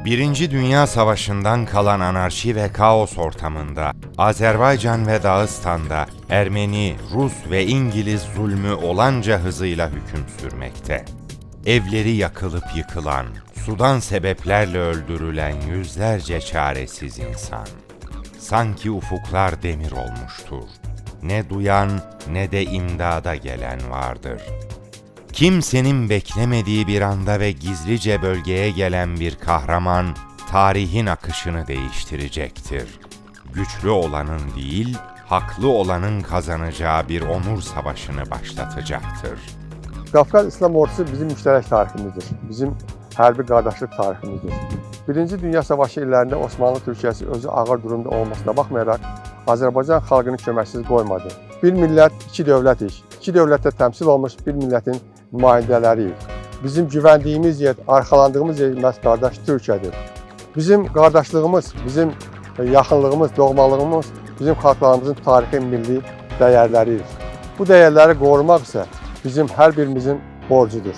Birinci Dünya Savaşı'ndan kalan anarşi ve kaos ortamında Azerbaycan ve Dağıstan'da Ermeni, Rus ve İngiliz zulmü olanca hızıyla hüküm sürmekte. Evleri yakılıp yıkılan, sudan sebeplerle öldürülen yüzlerce çaresiz insan. Sanki ufuklar demir olmuştur. Ne duyan ne de imdada gelen vardır. Kimsenin beklemediği bir anda ve gizlice bölgeye gelen bir kahraman, tarihin akışını değiştirecektir. Güçlü olanın değil, haklı olanın kazanacağı bir onur savaşını başlatacaktır. Qafqaz İslam Ordusu bizim müşterek tariximizdir. Bizim hərbi qardaşlıq tariximizdir. Birinci Dünya Savaşı illərində Osmanlı Türkiyəsi özü ağır durumda olmasına baxmayaraq, Azərbaycan xalqını köməksiz qoymadı. Bir millət, iki dövlətik. İki dövlətdə təmsil olmuş bir millətin nümayəndələriyik. Bizim güvəndiyimiz yer, arxalandığımız yer məhz qardaş Türkiyədir. Bizim qardaşlığımız, bizim yaxınlığımız, doğmalığımız bizim xalqlarımızın tarixi milli dəyərləridir. Bu dəyərləri qorumaq isə bizim hər birimizin borcudur.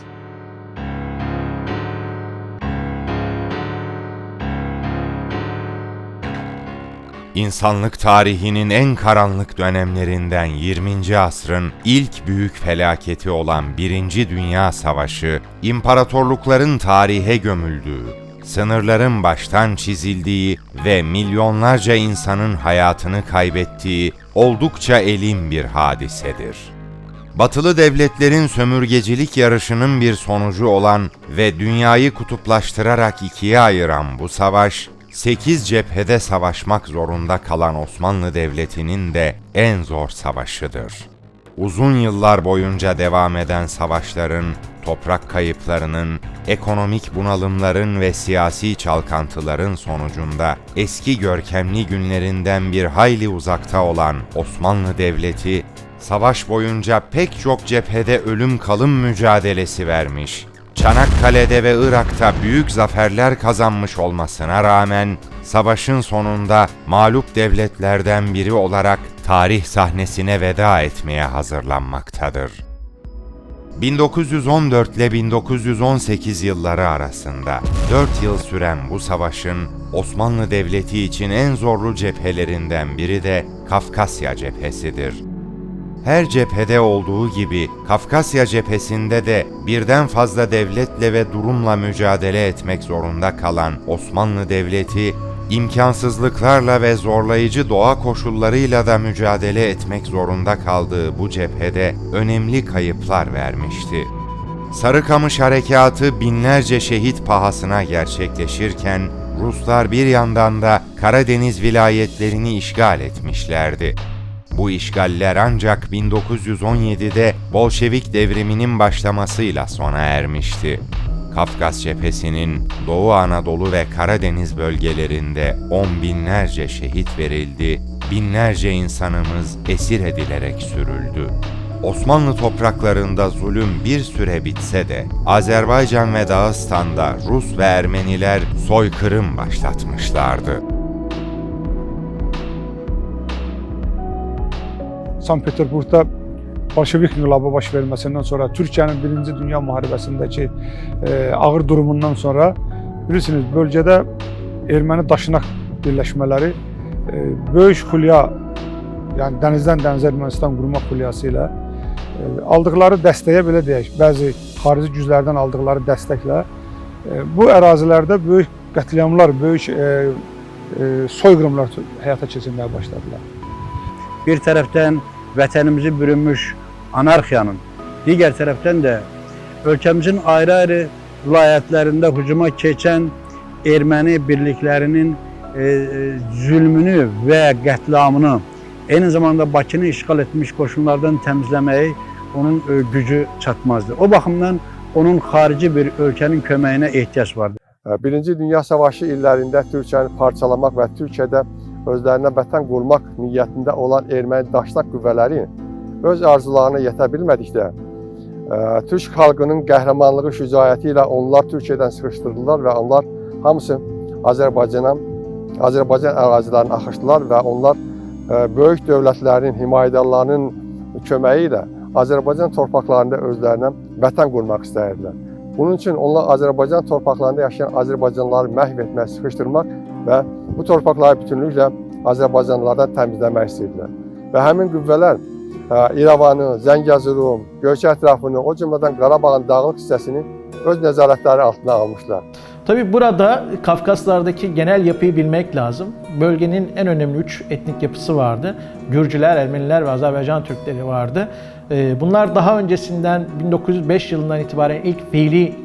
İnsanlık tarihinin en karanlık dönemlerinden 20. asrın ilk büyük felaketi olan Birinci Dünya Savaşı, imparatorlukların tarihe gömüldüğü, sınırların baştan çizildiği ve milyonlarca insanın hayatını kaybettiği oldukça elin bir hadisedir. Batılı devletlerin sömürgecilik yarışının bir sonucu olan ve dünyayı kutuplaştırarak ikiye ayıran bu savaş, 8 cephede savaşmak zorunda kalan Osmanlı Devleti'nin de en zor savaşıdır. Uzun yıllar boyunca devam eden savaşların, toprak kayıplarının, ekonomik bunalımların ve siyasi çalkantıların sonucunda eski görkemli günlerinden bir hayli uzakta olan Osmanlı Devleti, savaş boyunca pek çok cephede ölüm kalım mücadelesi vermiş, Çanakkale'de ve Irak'ta büyük zaferler kazanmış olmasına rağmen savaşın sonunda mağlup devletlerden biri olarak tarih sahnesine veda etmeye hazırlanmaktadır. 1914 ile 1918 yılları arasında 4 yıl süren bu savaşın Osmanlı Devleti için en zorlu cephelerinden biri de Kafkasya cephesidir. Her cephede olduğu gibi Kafkasya cephesinde de birden fazla devletle ve durumla mücadele etmek zorunda kalan Osmanlı Devleti, imkansızlıklarla ve zorlayıcı doğa koşullarıyla da mücadele etmek zorunda kaldığı bu cephede önemli kayıplar vermişti. Sarıkamış Harekatı binlerce şehit pahasına gerçekleşirken, Ruslar bir yandan da Karadeniz vilayetlerini işgal etmişlerdi. Bu işgaller ancak 1917'de Bolşevik devriminin başlamasıyla sona ermişti. Kafkas cephesinin Doğu Anadolu ve Karadeniz bölgelerinde on binlerce şehit verildi, binlerce insanımız esir edilerek sürüldü. Osmanlı topraklarında zulüm bir süre bitse de Azerbaycan ve Dağıstan'da Rus ve Ermeniler soykırım başlatmışlardı. Sankt Peterburg'da Bolşevik inqilabı baş verməsindən sonra Türkiyənin Birinci Dünya Müharibəsindəki ağır durumundan sonra bilirsiniz bölgədə Erməni daşınaq birləşmələri böyük xülya, yəni dənizdən dənizə Ermənistan qurmaq xülyası ilə aldıqları dəstəyə belə deyək, bəzi xarici güclərdən aldıqları dəstəklə bu ərazilərdə böyük qətliamlar, böyük soyqırımlar həyata keçirməyə başladılar. Bir tərəfdən vətənimizi bürünmüş anarxiyanın, digər tərəfdən də ölkəmizin ayrı-ayrı vilayətlərində hücuma keçən erməni birliklərinin zülmünü və qətliamını, eyni zamanda Bakını işğal etmiş qoşunlardan təmizləməyi onun gücü çatmazdı. O baxımdan onun xarici bir ölkənin köməyinə ehtiyac vardı. Birinci Dünya Savaşı illərində Türkiyəni parçalamaq və Türkiyədə özlərinə vətən qurmaq niyyətində olan erməni daşnaq qüvvələri öz arzularına yetə bilmədikdə, Türk xalqının qəhrəmanlığı, şücaəti ilə onlar Türkiyədən sıxışdırdılar və onlar hamısı Azərbaycan ərazilərini axışdılar və onlar böyük dövlətlərin, himayədarlarının köməyi ilə Azərbaycan torpaqlarında özlərinə vətən qurmaq istəyirdilər. Bunun için onlar Azərbaycan torpaqlarında yaşayan Azərbaycanlıları məhv etmək, sıxışdırmaq və bu torpaqları bütünlüklə Azərbaycanlılardan təmizləmək istəyirdilər. Və həmin qüvvələr İrəvanı, Zəngəzuru, Göyçə ətrafını, o cümlədən Qarabağın dağlıq hissəsini öz nəzarətləri altına almışlar. Tabii burada Kafkaslardaki genel yapıyı bilmek lazım. Bölgenin en önemli 3 etnik yapısı vardı. Gürcüler, Ermeniler ve Azerbaycan Türkleri vardı. Bunlar daha öncesinden 1905 yılından itibaren ilk fiili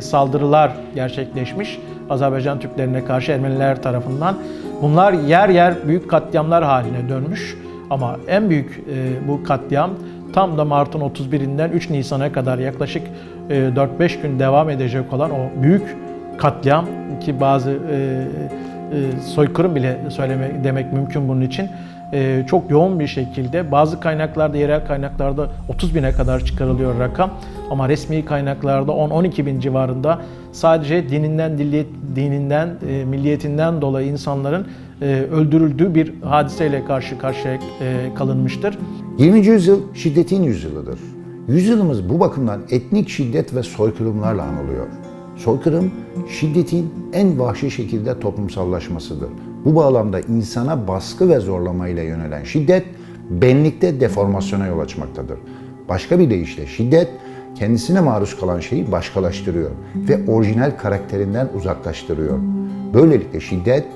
saldırılar gerçekleşmiş Azerbaycan Türklerine karşı Ermeniler tarafından. Bunlar yer yer büyük katliamlar haline dönmüş. Ama en büyük bu katliam tam da Mart'ın 31'inden 3 Nisan'a kadar yaklaşık 4-5 gün devam edecek olan o büyük katliam ki bazı soykırım bile demek mümkün bunun için çok yoğun bir şekilde bazı kaynaklarda, yerel kaynaklarda 30 bine kadar çıkarılıyor rakam ama resmi kaynaklarda 10-12 bin civarında sadece dininden, milliyetinden dolayı insanların öldürüldüğü bir hadiseyle karşı karşıya kalınmıştır. 20. yüzyıl şiddetin yüzyılıdır. Yüzyılımız bu bakımdan etnik şiddet ve soykırımlarla anılıyor. Soykırım, şiddetin en vahşi şekilde toplumsallaşmasıdır. Bu bağlamda insana baskı ve zorlamayla yönelen şiddet, benlikte deformasyona yol açmaktadır. Başka bir deyişle şiddet, kendisine maruz kalan şeyi başkalaştırıyor ve orijinal karakterinden uzaklaştırıyor. Böylelikle şiddet,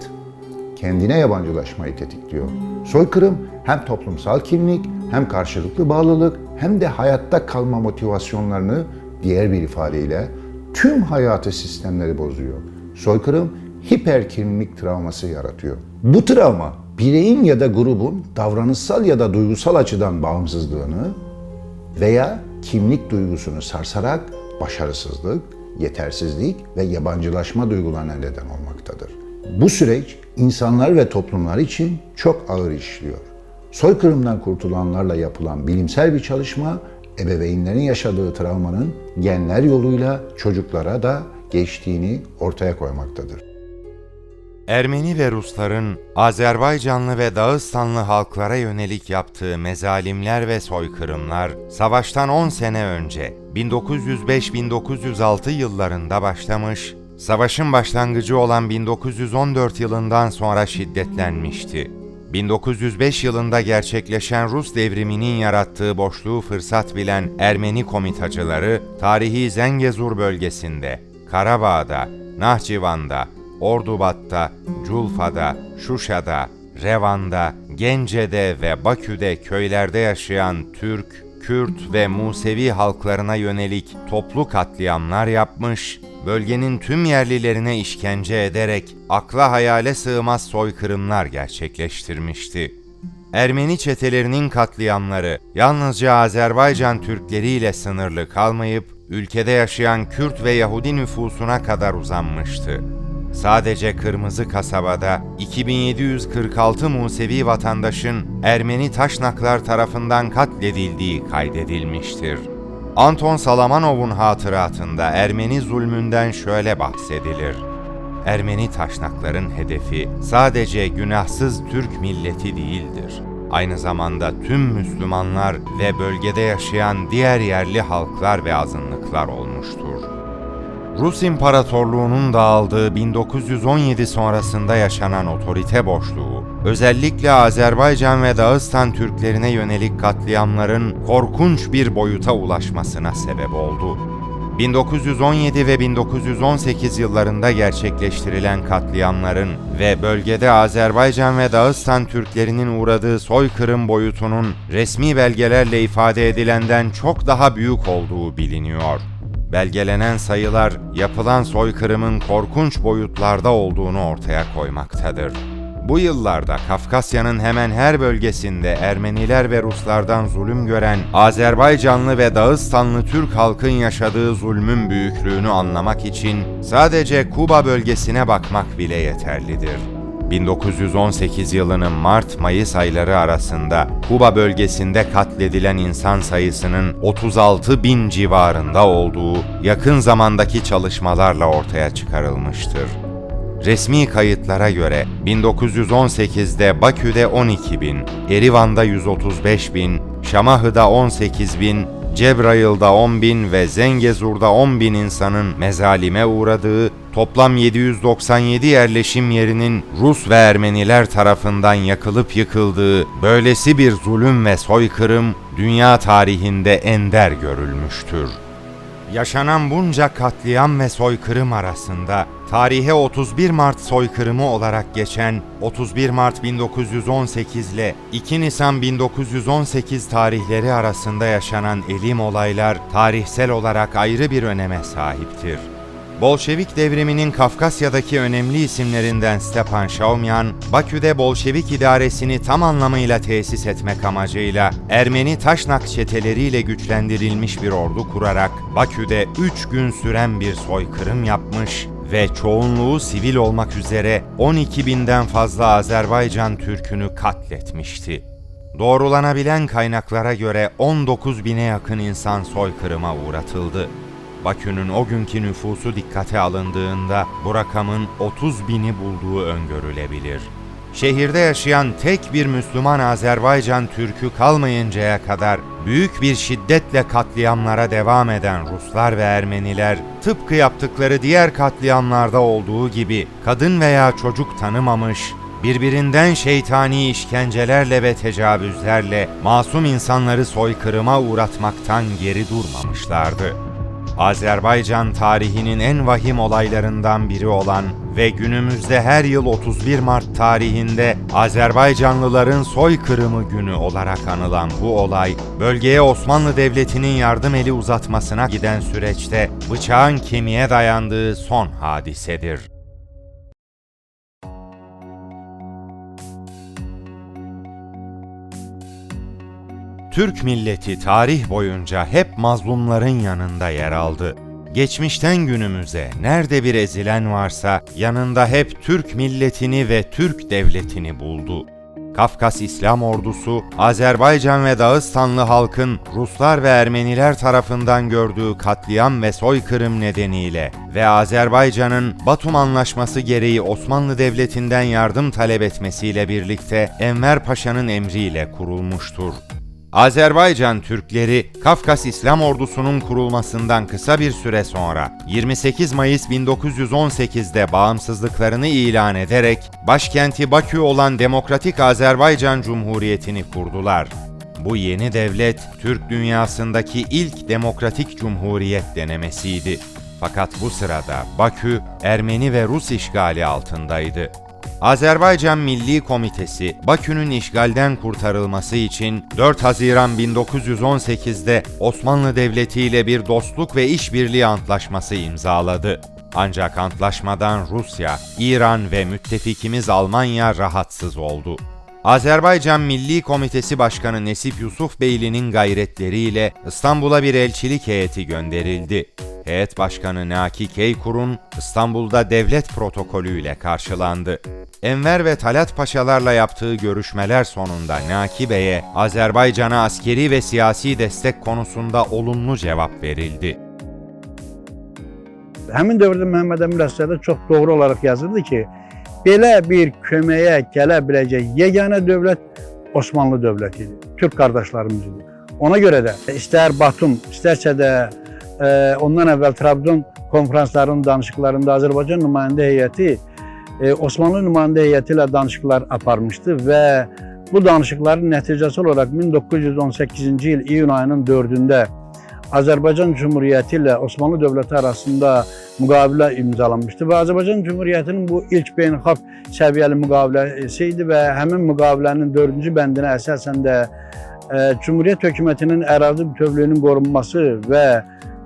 kendine yabancılaşmayı tetikliyor. Soykırım hem toplumsal kimlik, hem karşılıklı bağlılık, hem de hayatta kalma motivasyonlarını diğer bir ifadeyle tüm hayatı sistemleri bozuyor. Soykırım hiperkimlik travması yaratıyor. Bu travma bireyin ya da grubun davranışsal ya da duygusal açıdan bağımsızlığını veya kimlik duygusunu sarsarak başarısızlık, yetersizlik ve yabancılaşma duygularına neden olmaktadır. Bu süreç insanlar ve toplumlar için çok ağır işliyor. Soykırımdan kurtulanlarla yapılan bilimsel bir çalışma, ebeveynlerin yaşadığı travmanın genler yoluyla çocuklara da geçtiğini ortaya koymaktadır. Ermeni ve Rusların Azerbaycanlı ve Dağıstanlı halklara yönelik yaptığı mezalimler ve soykırımlar, savaştan 10 sene önce 1905-1906 yıllarında başlamış, savaşın başlangıcı olan 1914 yılından sonra şiddetlenmişti. 1905 yılında gerçekleşen Rus devriminin yarattığı boşluğu fırsat bilen Ermeni komitacıları, tarihi Zengezur bölgesinde, Karabağ'da, Nahçıvan'da, Ordubat'ta, Culfa'da, Şuşa'da, Revan'da, Gence'de ve Bakü'de köylerde yaşayan Türk, Kürt ve Musevi halklarına yönelik toplu katliamlar yapmış, bölgenin tüm yerlilerine işkence ederek akla hayale sığmaz soykırımlar gerçekleştirmişti. Ermeni çetelerinin katliamları yalnızca Azerbaycan Türkleriyle sınırlı kalmayıp ülkede yaşayan Kürt ve Yahudi nüfusuna kadar uzanmıştı. Sadece Kırmızı Kasaba'da 2746 Musevi vatandaşın Ermeni Taşnaklar tarafından katledildiği kaydedilmiştir. Anton Salamanov'un hatıratında Ermeni zulmünden şöyle bahsedilir. Ermeni Taşnakların hedefi sadece günahsız Türk milleti değildir. Aynı zamanda tüm Müslümanlar ve bölgede yaşayan diğer yerli halklar ve azınlıklar olmuştur. Rus İmparatorluğu'nun dağıldığı 1917 sonrasında yaşanan otorite boşluğu, özellikle Azerbaycan ve Dağıstan Türklerine yönelik katliamların korkunç bir boyuta ulaşmasına sebep oldu. 1917 ve 1918 yıllarında gerçekleştirilen katliamların ve bölgede Azerbaycan ve Dağıstan Türklerinin uğradığı soykırım boyutunun resmi belgelerle ifade edilenden çok daha büyük olduğu biliniyor. Belgelenen sayılar yapılan soykırımın korkunç boyutlarda olduğunu ortaya koymaktadır. Bu yıllarda Kafkasya'nın hemen her bölgesinde Ermeniler ve Ruslardan zulüm gören Azerbaycanlı ve Dağıstanlı Türk halkın yaşadığı zulmün büyüklüğünü anlamak için sadece Kuba bölgesine bakmak bile yeterlidir. 1918 yılının Mart-Mayıs ayları arasında Kuba bölgesinde katledilen insan sayısının 36 bin civarında olduğu yakın zamandaki çalışmalarla ortaya çıkarılmıştır. Resmi kayıtlara göre 1918'de Bakü'de 12 bin, Erivan'da 135 bin, Şamahı'da 18 bin, Cebrail'da 10 bin ve Zengezur'da 10 bin insanın mezalime uğradığı, toplam 797 yerleşim yerinin Rus ve Ermeniler tarafından yakılıp yıkıldığı böylesi bir zulüm ve soykırım dünya tarihinde ender görülmüştür. Yaşanan bunca katliam ve soykırım arasında tarihe 31 Mart soykırımı olarak geçen 31 Mart 1918 ile 2 Nisan 1918 tarihleri arasında yaşanan elim olaylar tarihsel olarak ayrı bir öneme sahiptir. Bolşevik devriminin Kafkasya'daki önemli isimlerinden Stepan Şaumyan, Bakü'de Bolşevik idaresini tam anlamıyla tesis etmek amacıyla Ermeni Taşnak çeteleriyle güçlendirilmiş bir ordu kurarak Bakü'de 3 gün süren bir soykırım yapmış ve çoğunluğu sivil olmak üzere 12 binden fazla Azerbaycan Türk'ünü katletmişti. Doğrulanabilen kaynaklara göre 19 bine yakın insan soykırıma uğratıldı. Bakü'nün o günkü nüfusu dikkate alındığında bu rakamın 30 bini bulduğu öngörülebilir. Şehirde yaşayan tek bir Müslüman Azerbaycan Türk'ü kalmayıncaya kadar büyük bir şiddetle katliamlara devam eden Ruslar ve Ermeniler, tıpkı yaptıkları diğer katliamlarda olduğu gibi kadın veya çocuk tanımamış, birbirinden şeytani işkencelerle ve tecavüzlerle masum insanları soykırıma uğratmaktan geri durmamışlardı. Azerbaycan tarihinin en vahim olaylarından biri olan ve günümüzde her yıl 31 Mart tarihinde Azerbaycanlıların soykırımı günü olarak anılan bu olay, bölgeye Osmanlı Devleti'nin yardım eli uzatmasına giden süreçte bıçağın kemiğe dayandığı son hadisedir. Türk milleti tarih boyunca hep mazlumların yanında yer aldı. Geçmişten günümüze nerede bir ezilen varsa yanında hep Türk milletini ve Türk devletini buldu. Kafkas İslam Ordusu, Azerbaycan ve Dağıstanlı halkın Ruslar ve Ermeniler tarafından gördüğü katliam ve soykırım nedeniyle ve Azerbaycan'ın Batum Anlaşması gereği Osmanlı Devleti'nden yardım talep etmesiyle birlikte Enver Paşa'nın emriyle kurulmuştur. Azerbaycan Türkleri, Kafkas İslam Ordusu'nun kurulmasından kısa bir süre sonra 28 Mayıs 1918'de bağımsızlıklarını ilan ederek başkenti Bakü olan Demokratik Azerbaycan Cumhuriyeti'ni kurdular. Bu yeni devlet, Türk dünyasındaki ilk demokratik cumhuriyet denemesiydi. Fakat bu sırada Bakü, Ermeni ve Rus işgali altındaydı. Azerbaycan Milli Komitesi, Bakü'nün işgalden kurtarılması için 4 Haziran 1918'de Osmanlı Devleti ile bir dostluk ve işbirliği antlaşması imzaladı. Ancak antlaşmadan Rusya, İran ve müttefikimiz Almanya rahatsız oldu. Azerbaycan Milli Komitesi Başkanı Nesip Yusufbeyli'nin gayretleriyle İstanbul'a bir elçilik heyeti gönderildi. Heyet Başkanı Naki Keykur'un İstanbul'da devlet protokolüyle karşılandı. Enver ve Talat Paşalarla yaptığı görüşmeler sonunda Naki Bey'e Azerbaycan'a askeri ve siyasi destek konusunda olumlu cevap verildi. Həmin dövrdə Məhəmməd Əmin əsərdə çox doğru olaraq yazırdı ki, belə bir köməyə gələ biləcək yeganə dövlət Osmanlı dövlətidir, Türk qardaşlarımızdır. Ona görə də istər Batum, istərsə də ondan əvvəl Trabzon konferanslarının danışıqlarında Azərbaycan nümayəndə heyəti Osmanlı nümayəndə heyəti ilə danışıqlar aparmışdı və bu danışıqların nəticəsi olaraq 1918-ci il iyun ayının 4-də Azərbaycan Cumhuriyyəti ilə Osmanlı dövləti arasında müqavilə imzalanmışdı və Azərbaycan Cumhuriyyətinin bu ilk beynəlxalq səviyyəli müqaviləsi idi və həmin müqavilənin 4-cü bəndinə əsasən də Cumhuriyyət hökumətinin ərazi bütövlüyünün qorunması və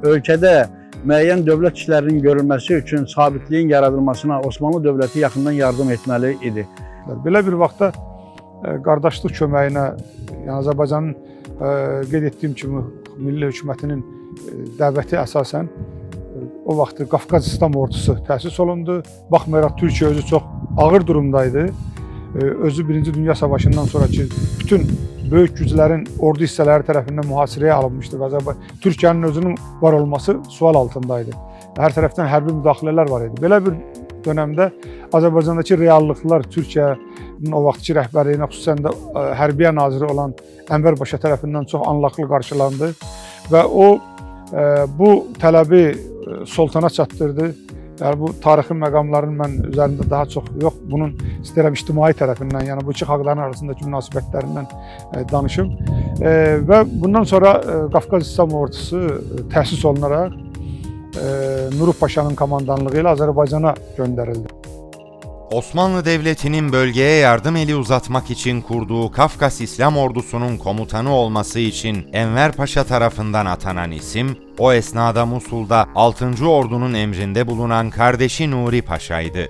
ölkədə müəyyən dövlət işlərinin görülməsi üçün sabitliyin yaradılmasına Osmanlı dövləti yaxından yardım etməli idi. Belə bir vaxtda qardaşlıq köməyinə, yəni Azərbaycanın qeyd etdiyim kimi milli hökumətinin dəvəti əsasən o vaxtı Qafqaz İslam Ordusu təsis olundu. Baxmayaraq Türkiyə özü çox ağır durumdaydı. Özü Birinci Dünya Savaşından sonraki bütün böyük güclərin ordu hissələri tərəfindən mühasirəyə alınmışdı və Türkiyənin özünün var olması sual altındaydı. Hər tərəfdən hərbi müdaxilələr var idi. Belə bir dönəmdə Azərbaycandakı reallıqlar Türkiyənin o vaxtki rəhbərliyinə, xüsusən də Hərbiyə naziri olan Ənvər Paşa tərəfindən çox anlaqlı qarşılandı və o bu tələbi Sultana çatdırdı. Yəni bu tarixi məqamların mən üzərində daha çox yox, bunun istəyirəm ictimai tərəfindən, yəni bu iki xalqların arasındakı münasibətlərindən danışım. Və bundan sonra Qafqaz İslam Ordusu təsis olunaraq Nuri Paşa'nın komandanlığı ilə Azərbaycana göndərildi. Osmanlı Devleti'nin bölgeye yardım eli uzatmak için kurduğu Kafkas İslam Ordusu'nun komutanı olması için Enver Paşa tarafından atanan isim, o esnada Musul'da 6. Ordu'nun emrinde bulunan kardeşi Nuri Paşa'ydı.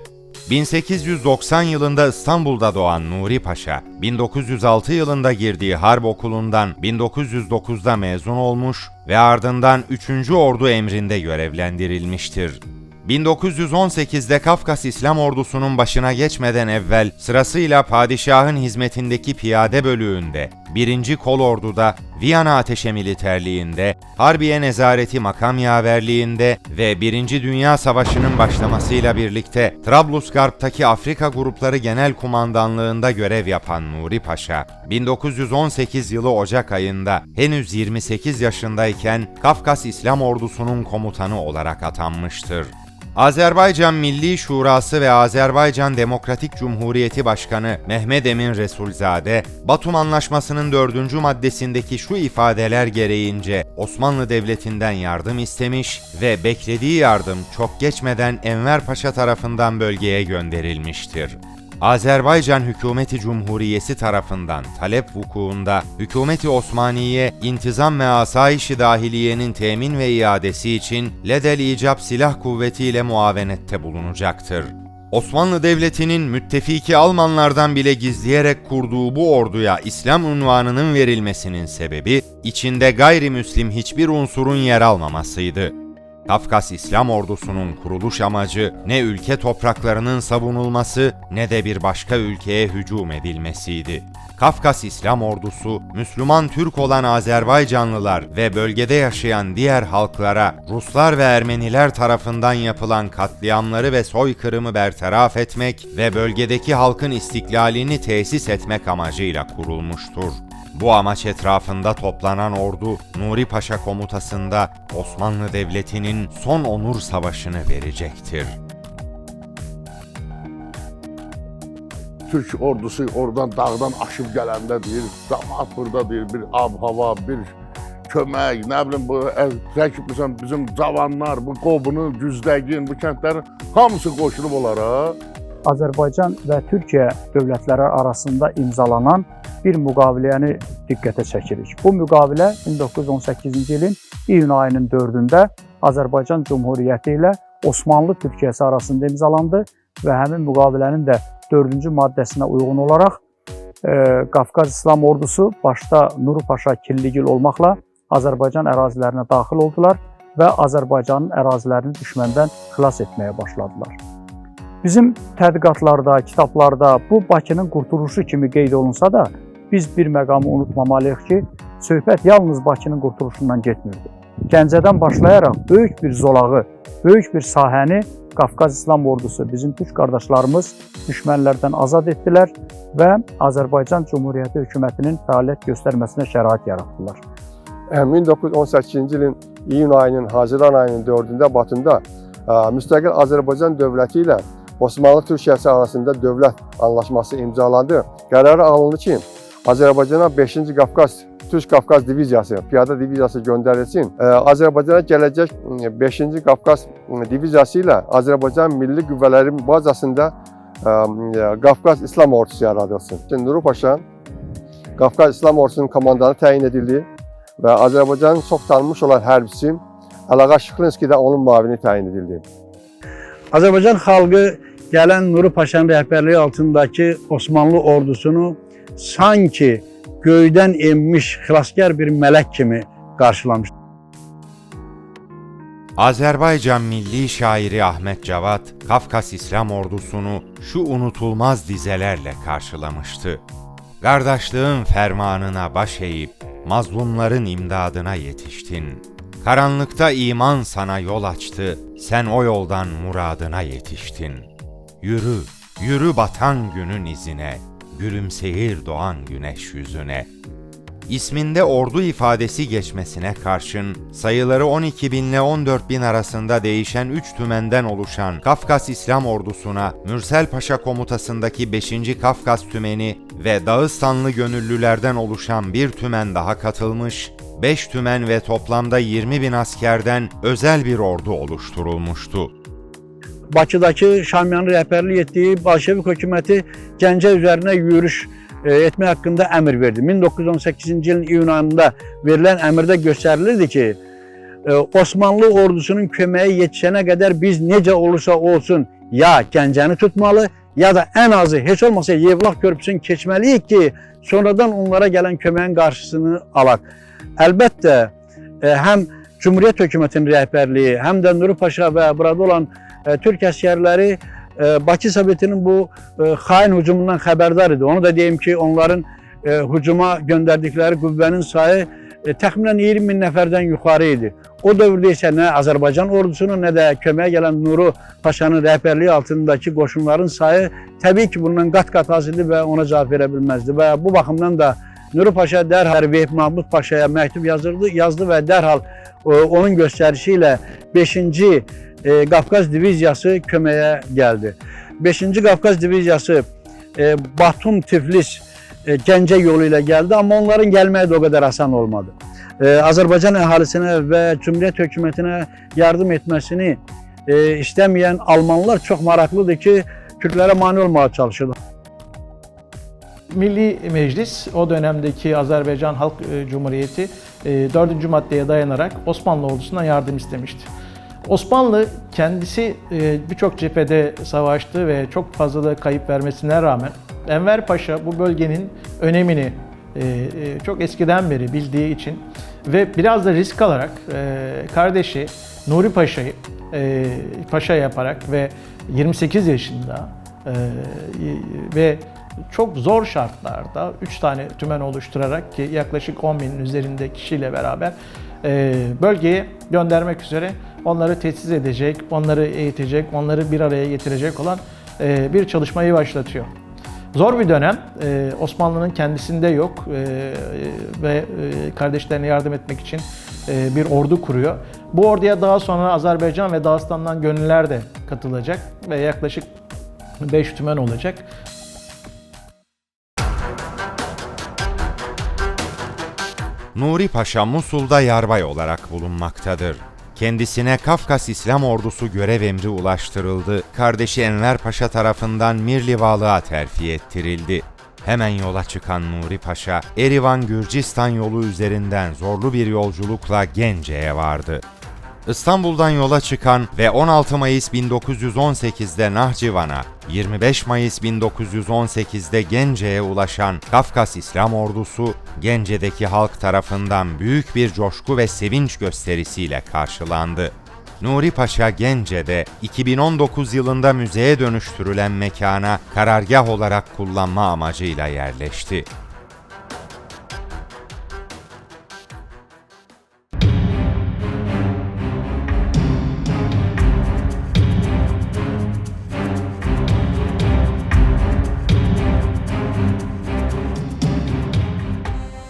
1890 yılında İstanbul'da doğan Nuri Paşa, 1906 yılında girdiği Harp Okulu'ndan 1909'da mezun olmuş ve ardından 3. Ordu emrinde görevlendirilmiştir. 1918'de Kafkas İslam Ordusu'nun başına geçmeden evvel sırasıyla padişahın hizmetindeki piyade bölüğünde, 1. Kolordu'da, Viyana Ateşe Militerliğinde, Harbiye Nezareti Makam Yaverliğinde ve 1. Dünya Savaşı'nın başlamasıyla birlikte Trablusgarp'taki Afrika Grupları Genel Kumandanlığında görev yapan Nuri Paşa, 1918 yılı Ocak ayında henüz 28 yaşındayken Kafkas İslam Ordusu'nun komutanı olarak atanmıştır. Azerbaycan Milli Şurası ve Azerbaycan Demokratik Cumhuriyeti Başkanı Mehmet Emin Resulzade, Batum Anlaşması'nın 4. maddesindeki şu ifadeler gereğince Osmanlı Devleti'nden yardım istemiş ve beklediği yardım çok geçmeden Enver Paşa tarafından bölgeye gönderilmiştir. Azerbaycan Hükümeti Cumhuriyeti tarafından talep vukuunda Hükümeti Osmaniye, intizam ve asayiş-i dahiliyenin temin ve iadesi için ledel icap silah kuvvetiyle muavenette bulunacaktır. Osmanlı Devleti'nin müttefiki Almanlardan bile gizleyerek kurduğu bu orduya İslam unvanının verilmesinin sebebi, içinde gayrimüslim hiçbir unsurun yer almamasıydı. Kafkas İslam Ordusu'nun kuruluş amacı ne ülke topraklarının savunulması ne de bir başka ülkeye hücum edilmesiydi. Kafkas İslam Ordusu, Müslüman Türk olan Azerbaycanlılar ve bölgede yaşayan diğer halklara Ruslar ve Ermeniler tarafından yapılan katliamları ve soykırımı bertaraf etmek ve bölgedeki halkın istiklalini tesis etmek amacıyla kurulmuştur. Bu amaç etrafında toplanan ordu, Nuri Paşa komutasında Osmanlı Devleti'nin son onur savaşını verecektir. Türk ordusu oradan dağdan aşıb gələndə deyir, cəmaət burada deyir, bir ab-hava, bir kömək, nə bilim bu çəkibsən bizim cavanlar, bu Qobunu, Güzdəgin, bu kəndlərin hamısı qoşulub onlara. Azərbaycan və Türkiyə dövlətləri arasında imzalanan bir müqaviləni diqqətə çəkirik. Bu müqavilə 1918-ci ilin iyun ayının 4-də Azərbaycan Cumhuriyyəti ilə Osmanlı Türkiyəsi arasında imzalandı və həmin müqavilənin də 4-cü maddəsinə uyğun olaraq Qafqaz İslam Ordusu başda Nuri Paşa, Killigil olmaqla Azərbaycan ərazilərinə daxil oldular və Azərbaycanın ərazilərini düşməndən xilas etməyə başladılar. Bizim tədqiqatlarda, kitablarda bu Bakının qurtuluşu kimi qeyd olunsa da, biz bir məqamı unutmamalıyıq ki, söhbət yalnız Bakının qurtuluşundan getmirdi. Gəncədən başlayaraq böyük bir zolağı, böyük bir sahəni Qafqaz İslam Ordusu, bizim türk qardaşlarımız düşmənlərdən azad etdilər və Azərbaycan Cumhuriyyəti hökumətinin fəaliyyət göstərməsinə şərait yaratdılar. 1918-ci ilin iyun ayının, Haziran ayının 4-də Batumda müstəqil Azərbaycan dövləti ilə Osmanlı Türkiyəsi arasında dövlət anlaşması imzalandı. Qərarı alındı ki, Azərbaycana 5-ci Türk Qafqaz Diviziyası, piyada diviziyası göndərilsin. Azərbaycana gələcək 5-ci Qafqaz Diviziyası ilə Azərbaycan Milli Qüvvələrin bazasında Qafqaz İslam Ordusu yaradılsın. Nuri Paşa Qafqaz İslam Ordusunun komandanı təyin edildi və Azərbaycanın çox tanınmış olan hərbçisi Əlağa Şıxlinski də onun müavini təyin edildi. Azərbaycan xalqı gələn Nuri Paşanın rəhbərliyi altındakı Osmanlı ordusunu sanki göydən enmiş xilaskar bir mələk kimi qarşılamış. Azerbaycan milli şairi Ahmet Cevat, Kafkas İslam Ordusunu şu unutulmaz dizelerle karşılamıştı. Kardeşliğin fermanına baş eğip, mazlumların imdadına yetiştin. Karanlıkta iman sana yol açtı, sen o yoldan muradına yetiştin. Yürü, yürü batan günün izine, gülümseyir doğan güneş yüzüne. İsminde ordu ifadesi geçmesine karşın sayıları 12.000 ile 14.000 arasında değişen 3 tümenden oluşan Kafkas İslam Ordusu'na Mürsel Paşa komutasındaki 5. Kafkas Tümeni ve Dağıstanlı gönüllülerden oluşan bir tümen daha katılmış, 5 tümen ve toplamda 20.000 askerden özel bir ordu oluşturulmuştu. Bakıdakı Şamyanın rəhbərlik etdiyi Bolşevik hökuməti Gəncə üzərinə yürüş etmək haqqında əmr verdi. 1918-ci ilin iyun ayında verilən əmrdə göstərilirdi ki, Osmanlı ordusunun köməyi yetişənə qədər biz necə olursa olsun ya Gəncəni tutmalı, ya da ən azı heç olmasa Yevlax körpüsünü keçməliyik ki, sonradan onlara gələn köməyin qarşısını alaq. Əlbəttə, həm Cumhuriyyət hökumətinin rəhbərliyi, həm də Nuri Paşa və burada olan Türk əsgərləri Bakı Sovetinin bu xain hücumundan xəbərdar idi. Onu da deyim ki, onların hücuma göndərdikləri qüvvənin sayı təxminən 20.000 nəfərdən yuxarı idi. O dövrdə isə nə Azərbaycan ordusunun, nə də köməyə gələn Nuri Paşanın rəhbərliyi altındakı qoşunların sayı təbii ki, bundan qat-qat az idi və ona cavab verə bilməzdi. Və bu baxımdan da Nuri Paşa dərhal Vehib Mahmud Paşaya məktub yazdı və dərhal onun göstərişi ilə 5-ci Qafqaz diviziyası köməyə gəldi. 5-ci Qafqaz diviziyası Batum, Tiflis, Gəncə yolu ilə gəldi, amma onların gəlməyi də o qədər asan olmadı. Azərbaycan əhalisinə və Cumhuriyyət hökumətinə yardım etməsini istəməyən Almanlar çox maraqlıdır ki, Türklərə mane olmağa çalışırdı. Milli Meclis o dönemdeki Azerbaycan Halk Cumhuriyeti 4. maddeye dayanarak Osmanlı ordusuna yardım istemişti. Osmanlı kendisi birçok cephede savaştı ve çok fazla da kayıp vermesine rağmen Enver Paşa bu bölgenin önemini çok eskiden beri bildiği için ve biraz da risk alarak kardeşi Nuri Paşa'yı paşa yaparak ve 28 yaşında ve çok zor şartlarda 3 tane tümen oluşturarak ki yaklaşık 10.000'in üzerinde kişiyle beraber bölgeye göndermek üzere onları tesis edecek, onları eğitecek, onları bir araya getirecek olan bir çalışmayı başlatıyor. Zor bir dönem, Osmanlı'nın kendisinde yok ve kardeşlerine yardım etmek için bir ordu kuruyor. Bu orduya daha sonra Azerbaycan ve Dağıstan'dan gönüllüler de katılacak ve yaklaşık 5 tümen olacak. Nuri Paşa Musul'da yarbay olarak bulunmaktadır. Kendisine Kafkas İslam Ordusu görev emri ulaştırıldı. Kardeşi Enver Paşa tarafından Mirlivalığa terfi ettirildi. Hemen yola çıkan Nuri Paşa, Erivan-Gürcistan yolu üzerinden zorlu bir yolculukla Gence'ye vardı. İstanbul'dan yola çıkan ve 16 Mayıs 1918'de Nahçıvan'a, 25 Mayıs 1918'de Gence'ye ulaşan Kafkas İslam Ordusu, Gence'deki halk tarafından büyük bir coşku ve sevinç gösterisiyle karşılandı. Nuri Paşa Gence'de 2019 yılında müzeye dönüştürülen mekana karargah olarak kullanma amacıyla yerleşti.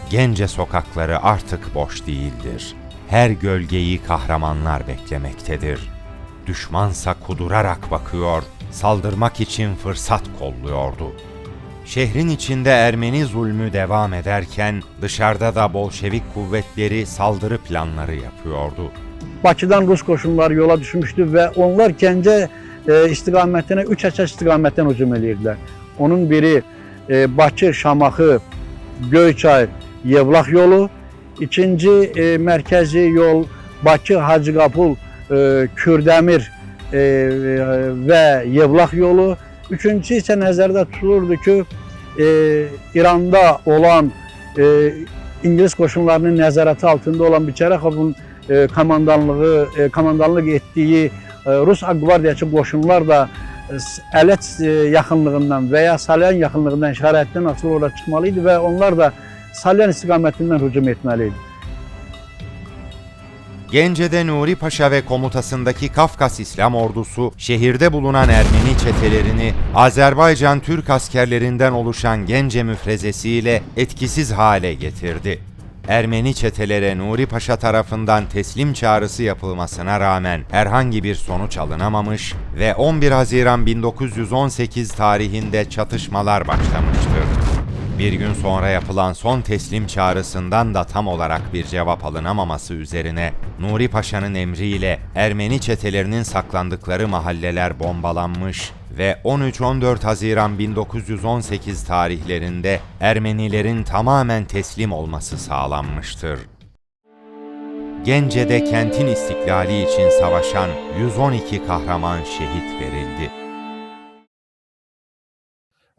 Gence sokakları artık boş değildir. Her gölgeyi kahramanlar beklemektedir. Düşmansa kudurarak bakıyor, saldırmak için fırsat kolluyordu. Şehrin içinde Ermeni zulmü devam ederken dışarıda da Bolşevik kuvvetleri saldırı planları yapıyordu. Bakıdan Rus qoşunları yola düşmüşdü və onlar Gəncə istiqamətinə 3 əsas istiqamətdən hücum edirdilər. Onun biri Bakı, Şamaxı, Göyçay, Yevlax yolu, ikinci mərkəzi yol Bakı, Hacıqapul, Kürdəmir və Yevlax yolu, üçüncü isə nəzərdə tutulurdu ki, İranda olan İngilis qoşunlarının nəzarəti altında olan Biçərəxovun komandanlıq etdiyi Rus Aqvardiyaçı qoşunlar da Ələt yaxınlığından və ya Salyan yaxınlığından işarətdən açılı olaraq çıxmalıydı və onlar da Salyan istiqamətindən hücum etməli idi. Gence'de Nuri Paşa ve komutasındaki Kafkas İslam Ordusu, şehirde bulunan Ermeni çetelerini Azerbaycan Türk askerlerinden oluşan Gence müfrezesiyle etkisiz hale getirdi. Ermeni çetelere Nuri Paşa tarafından teslim çağrısı yapılmasına rağmen herhangi bir sonuç alınamamış ve 11 Haziran 1918 tarihinde çatışmalar başlamıştır. Bir gün sonra yapılan son teslim çağrısından da tam olarak bir cevap alınamaması üzerine Nuri Paşa'nın emriyle Ermeni çetelerinin saklandıkları mahalleler bombalanmış ve 13-14 Haziran 1918 tarihlerinde Ermenilerin tamamen teslim olması sağlanmıştır. Gence'de kentin istiklali için savaşan 112 kahraman şehit verildi.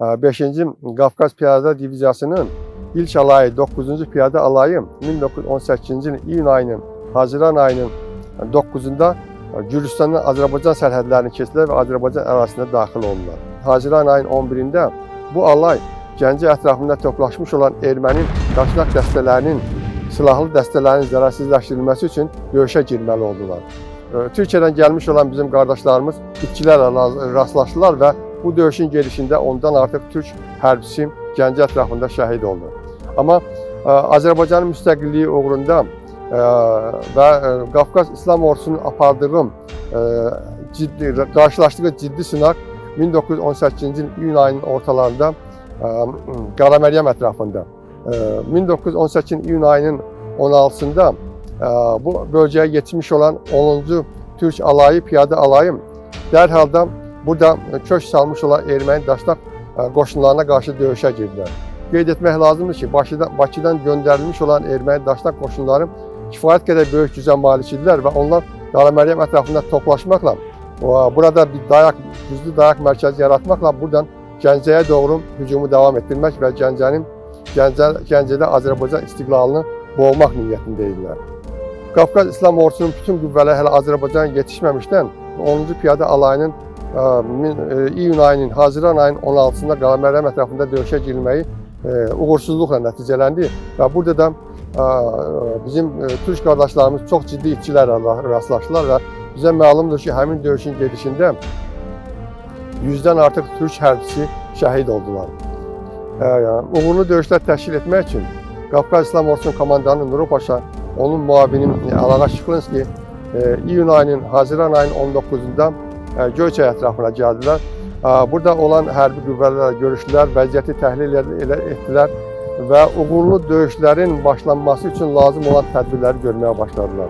5. Qafqaz Piyada Diviziyasının ilk alayı 9. Piyada alayı 1918-ci ilin iyun ayının, Haziran ayının 9-unda Gürcüstanın Azərbaycan sərhədlərini keçdilər və Azərbaycan ərazisinə daxil oldular. Haziran ayının 11-də bu alay Gəncə ətrafında toplaşmış olan erməni daşnaq dəstələrinin, silahlı dəstələrin zərərsizləşdirilməsi üçün döyüşə girməli oldular. Türkiyədən gəlmiş olan bizim qardaşlarımız itkilərlə rastlaşdılar və bu döyüşün gedişində ondan artıq Türk hərbçisi Gəncə ətrafında şəhid oldu. Amma Azərbaycanın müstəqilliyi uğrunda və Qafqaz İslam Ordusunun apardığı qarşılaşdığı ciddi sınaq 1918-ci ilin iyun ayının ortalarında Qaraməryəm ətrafında. 1918-ci ilin iyun ayının 16-sında bu bölgəyə yetişmiş olan 10-cu Türk alayı, piyada alayı dərhalda burada kök salmış olan erməni daşnaq qoşunlarına qarşı döyüşə girdilər. Qeyd etmək lazımdır ki, Bakıdan göndərilmiş olan erməni daşnaq qoşunları kifayət qədər böyük gücə malik idilər və onlar Qaraməryəm ətrafında toplaşmaqla, burada bir güclü dayaq mərkəzi yaratmaqla buradan Gəncəyə doğru hücumu davam etdirmək və Gəncədə Azərbaycan istiqlalını boğmaq niyyətində idilər. Qafqaz İslam Ordusunun bütün qüvvələri hələ Azərbaycana yetişməmişdən 10-cu Piyada alayının iyun ayının, Haziran ayının 16-sında Qaraməryəm ətrafında döyüşə girilməyi uğursuzluqla nəticələndi və burada da bizim Türk qardaşlarımız çox ciddi itkilərlə rastlaşdılar və bizə məlumdur ki, həmin döyüşün gedişində 100-dən artıq Türk hərbçisi şəhid oldular. Uğurlu döyüşlər təşkil etmək üçün Qafqaz İslam Ordusunun komandanı Nuri Paşa, onun müavini Alağa Şıklinski iyun ayının, Haziran ayının 19-da Göyçay ətrafına gəldilər. Burada olan hərbi qüvvələrlə görüşdülər, vəziyyəti təhlil etdilər və uğurlu döyüşlərin başlanması üçün lazım olan tədbirləri görməyə başladılar.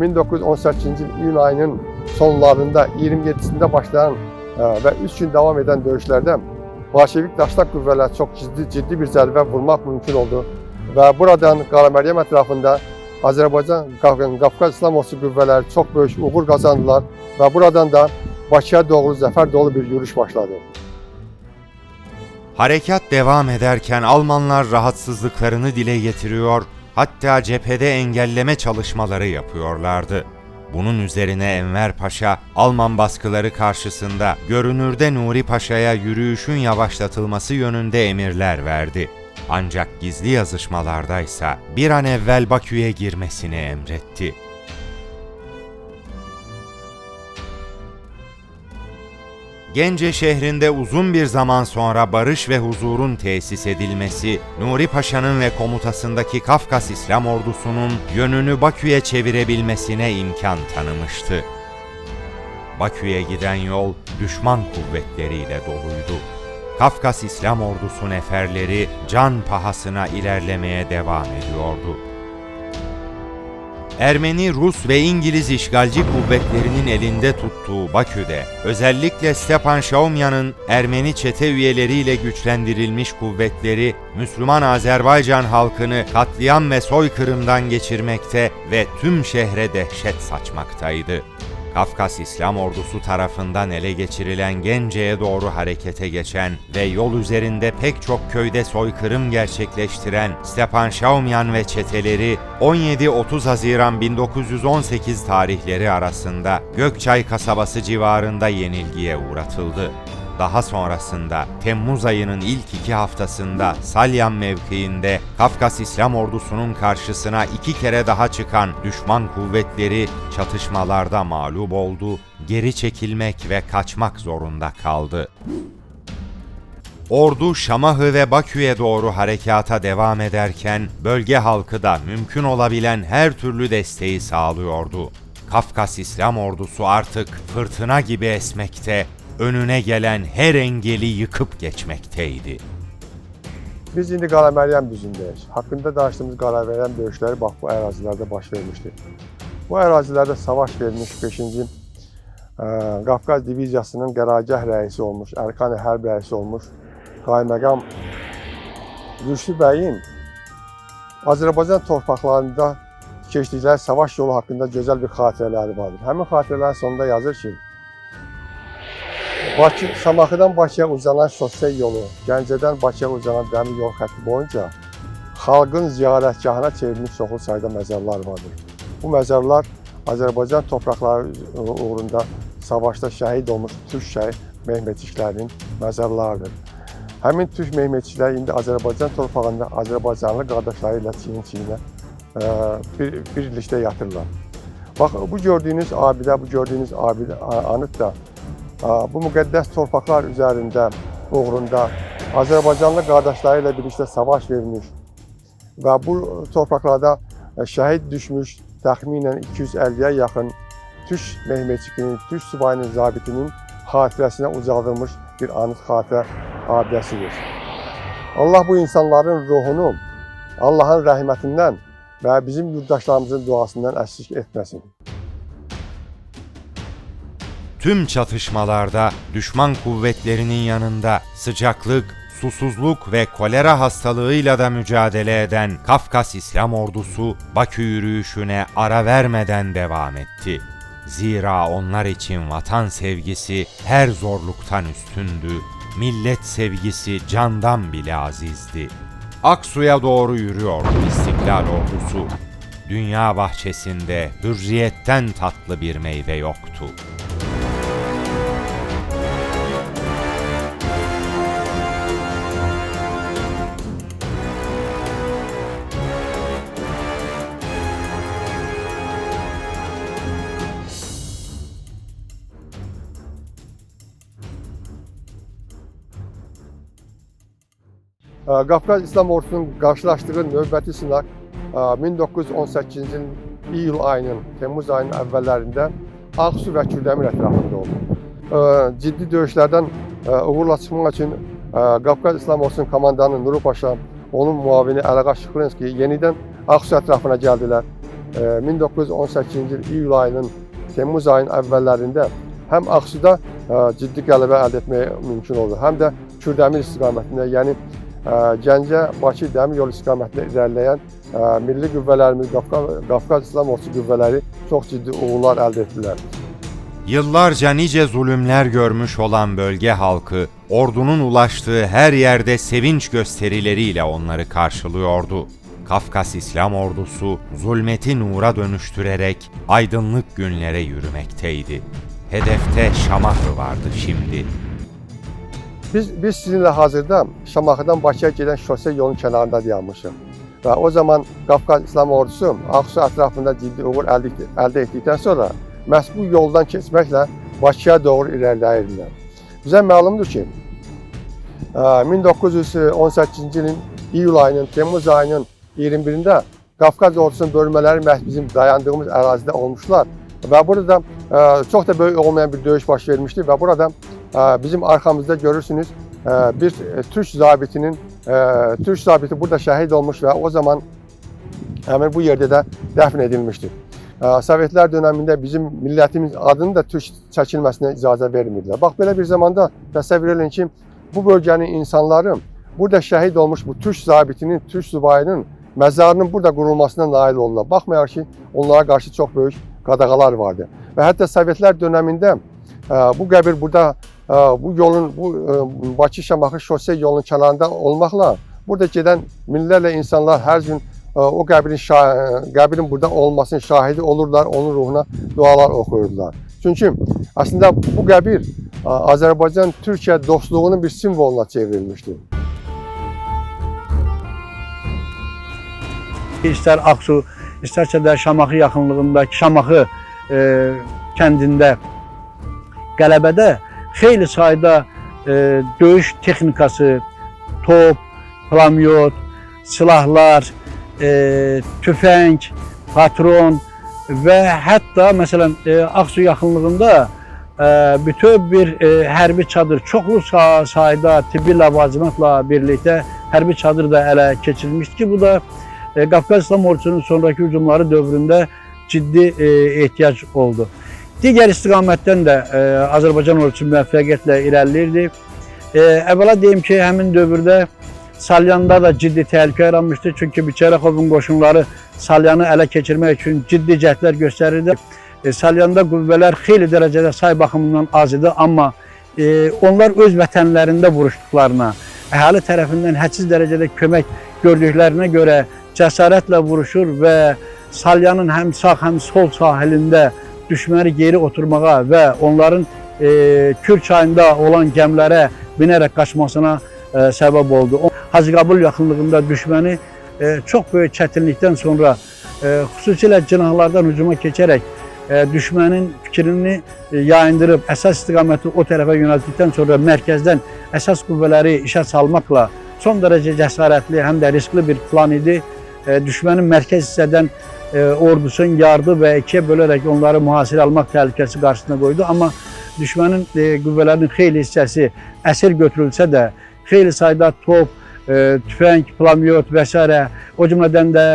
1918-ci il iyun ayının sonlarında 27-sində başlayan və 3 gün davam edən döyüşlərdə Bolşevik daşnaq qüvvələri çox ciddi bir zərbə vurmaq mümkün oldu və buradan Qaraməryəm ətrafında Azərbaycan Qafqaz İslam Ordusu qüvvələri çox böyük uğur qazandılar və buradan da Bakıya doğru zəfər dolu bir yürüyüş başladı. Harekat devam ederken Almanlar rahatsızlıklarını dile getiriyor, hatta cephede engelleme çalışmaları yapıyorlardı. Bunun üzerine Enver Paşa, Alman baskıları karşısında görünürde Nuri Paşa'ya yürüyüşün yavaşlatılması yönünde emirler verdi. Ancak gizli yazışmalardaysa bir an evvel Bakü'ye girmesini emretti. Gence şehrinde uzun bir zaman sonra barış ve huzurun tesis edilmesi, Nuri Paşa'nın ve komutasındaki Kafkas İslam Ordusu'nun yönünü Bakü'ye çevirebilmesine imkan tanımıştı. Bakü'ye giden yol düşman kuvvetleriyle doluydu. Kafkas İslam Ordusu neferleri can pahasına ilerlemeye devam ediyordu. Ermeni, Rus ve İngiliz işgalci kuvvetlerinin elinde tuttuğu Bakü'de, özellikle Stepan Şaumyan'ın Ermeni çete üyeleriyle güçlendirilmiş kuvvetleri, Müslüman Azerbaycan halkını katliam ve soykırımdan geçirmekte ve tüm şehre dehşet saçmaktaydı. Kafkas İslam Ordusu tarafından ele geçirilen Gence'ye doğru harekete geçen ve yol üzerinde pek çok köyde soykırım gerçekleştiren Stepan Şaumyan ve çeteleri 17-30 Haziran 1918 tarihleri arasında Gökçay kasabası civarında yenilgiye uğratıldı. Daha sonrasında Temmuz ayının ilk 2 haftasında Salyan mevkiinde Kafkas İslam Ordusu'nun karşısına 2 kere daha çıkan düşman kuvvetleri çatışmalarda mağlup oldu, geri çekilmek ve kaçmak zorunda kaldı. Ordu Şamahı ve Bakü'ye doğru harekata devam ederken bölge halkı da mümkün olabilen her türlü desteği sağlıyordu. Kafkas İslam Ordusu artık fırtına gibi esmekte, önüne gelen her engeli yıkıp geçmekteydi. Biz indi Qara Məryəm düzündəyik. Haqqında danışdığımız Qara Məryəm döyüşləri bax bu ərazilərdə baş vermişdi. Bu ərazilərdə savaş vermiş 5-ci Qafqaz Diviziyasının qərargah rəisi olmuş, Ərkan Hərb rəisi olmuş Qayməqam Rüşdü bəyin Azərbaycan torpaqlarında keçdikləri savaş yolu haqqında gözəl bir xatirələri vardır. Həmin xatirələrin sonunda yazır ki, Şamaxıdan Bakıya uzanan şose yolu, Gəncədən Bakıya uzanan dəmir yol xətti boyunca xalqın ziyarətgahına çevrilmiş çoxlu sayda məzarlar vardır. Bu məzarlar Azərbaycan torpaqları uğrunda savaşda şəhid olmuş türk Mehmetçiklərinin məzarlarıdır. Həmin türk Mehmetçiklər indi Azərbaycan torpağında Azərbaycanlı qardaşları ilə çiyin-çiyinə birlikdə yatırlar. Bax, bu gördüyünüz abidə, bu gördüyünüz anıt da bu müqəddəs torpaqlar üzərində, uğrunda Azərbaycanlı qardaşları ilə birlikdə savaş vermiş və bu torpaqlarda şəhid düşmüş təxminən 250-yə yaxın türk Mehmetçikinin, türk subayının, zabitinin xatirəsinə ucaldılmış bir anıt xatirə abidəsidir. Allah bu insanların ruhunu Allahın rəhmətindən və bizim yurttaşlarımızın duasından əksik etməsin. Tüm çatışmalarda düşman kuvvetlerinin yanında sıcaklık, susuzluk ve kolera hastalığıyla da mücadele eden Kafkas İslam Ordusu Bakü yürüyüşüne ara vermeden devam etti. Zira onlar için vatan sevgisi her zorluktan üstündü, millet sevgisi candan bile azizdi. Aksu'ya doğru yürüyordu İstiklal Ordusu. Dünya bahçesinde hürriyetten tatlı bir meyve yoktu. Qafqaz İslam Ordusunun qarşılaşdığı növbəti sınaq 1918-ci ilin iyul ayının, Temmuz ayının əvvəllərində Ağsu və Kürdəmir ətrafında oldu. Ciddi döyüşlərdən uğurla çıxmaq üçün Qafqaz İslam Ordusunun komandanı Nuru Paşa, onun muavini Əlaqa Şıxlinski yenidən Ağsu ətrafına gəldilər. 1918-ci il iyul ayının, Temmuz ayının əvvəllərində həm Ağsuda ciddi qələbə əldə etməyə mümkün oldu, həm də Kürdəmir istiqamətində, yəni Gəncə, Bakı dəmir yolu istiqamətində irəliləyən milli qüvvələrimiz, Qafqaz İslam Ordusu qüvvələri çox ciddi uğurlar əldə etdilər. Yıllarca nice zulümler görmüş olan bölge halkı, ordunun ulaştığı her yerde sevinç gösterileriyle onları karşılıyordu. Kafkas İslam Ordusu zulmeti nura dönüştürerek aydınlık günlere yürümekteydi. Hedefte Şamahı vardı şimdi. Biz sizinlə hazırda Şamaxıdan Bakıya gedən şose yolun kənarında dayanmışıq. Və o zaman Qafqaz İslam Ordusu Ağsu ətrafında ciddi uğur əldə etdikdən sonra məhz bu yoldan keçməklə Bakıya doğru irəliləyirlər. Bizə məlumdur ki, 1918-ci ilin iyul ayının, Temmuz ayının 21-də Qafqaz Ordusunun bölmələri məhz bizim dayandığımız ərazidə olmuşlar. Və burada çox da böyük olmayan bir döyüş baş vermişdi və burada bizim arxamızda görürsünüz bir Türk zabiti burada şəhid olmuş və o zaman həmin bu yerdə də dəfn edilmişdir. Sovetlər dönəmində bizim millətimiz adının da Türk çəkilməsinə icazə vermirdilər. Bax, belə bir zamanda təsəvvür edin ki, bu bölgənin insanları burada şəhid olmuş bu Türk zabitinin, Türk subayının məzarının burada qurulmasına nail oldular. Baxmayaraq ki, onlara qarşı çox böyük qadağalar vardı. Və hətta Sovetlər dönəmində bu qəbir burada, bu yolun, bu Bakı-Şamaxı şose yolunun kənarında olmaqla burada gedən minlərlə insanlar hər gün o qəbrin burada olmasının şahidi olurlar, onun ruhuna dualar oxuyurdular. Çünki əslində bu qəbir Azərbaycan-Türkiyə dostluğunun bir simvoluna çevrilmişdi. İstər Aksu, istərsə də Şamaxı yaxınlığındakı Şamaxı kəndində, qələbədə xeyli sayda döyüş texnikası, top, pulemyot, silahlar, tüfəng, patron və hətta məsələn Aksu yaxınlığında bütün bir hərbi çadır, çoxlu sayda tibbi ləvazimatla birlikdə hərbi çadır da ələ keçirilmişdi ki, bu da Qafqaz İslam Ordusunun sonraki hücumları dövründə ciddi ehtiyac oldu. Digər istiqamətdən də Azərbaycan ordusu müvəffəqiyyətlə irəliləyirdi. Əvvəla deyim ki, həmin dövrdə Salyanda da ciddi təhlükə yaranmışdı. Çünki Biçərəxovun qoşunları Salyanı ələ keçirmək üçün ciddi cəhdlər göstərirdi. Salyanda qüvvələr xeyli dərəcədə say baxımından az idi, amma onlar öz vətənlərində vuruşduqlarına, əhali tərəfindən hədsiz dərəcədə kömək gördüklərinə görə cəsarətlə vuruşur və Salyanın həm sağ, həm sol sahilində düşməni geri oturmağa və onların Kür çayında olan gəmilərə binərək qaçmasına səbəb oldu. Hacıqabul yaxınlığında düşməni çox böyük çətinlikdən sonra xüsusilə cinahlardan hücuma keçərək düşmənin fikrini yayındırıb əsas istiqaməti o tərəfə yönəltdikdən sonra mərkəzdən əsas qüvvələri işə salmaqla son dərəcə cəsarətli, həm də riskli bir plan idi. Düşmənin mərkəz hissədən ordusun yardı və ikiyə bölərək onları mühasirə almaq təhlükəsi qarşısına qoydu. Amma düşmənin qüvvələrinin xeyli hissəsi əsir götürülsə də, xeyli sayda top, tüfəng, pulemyot və s. o cümlədən də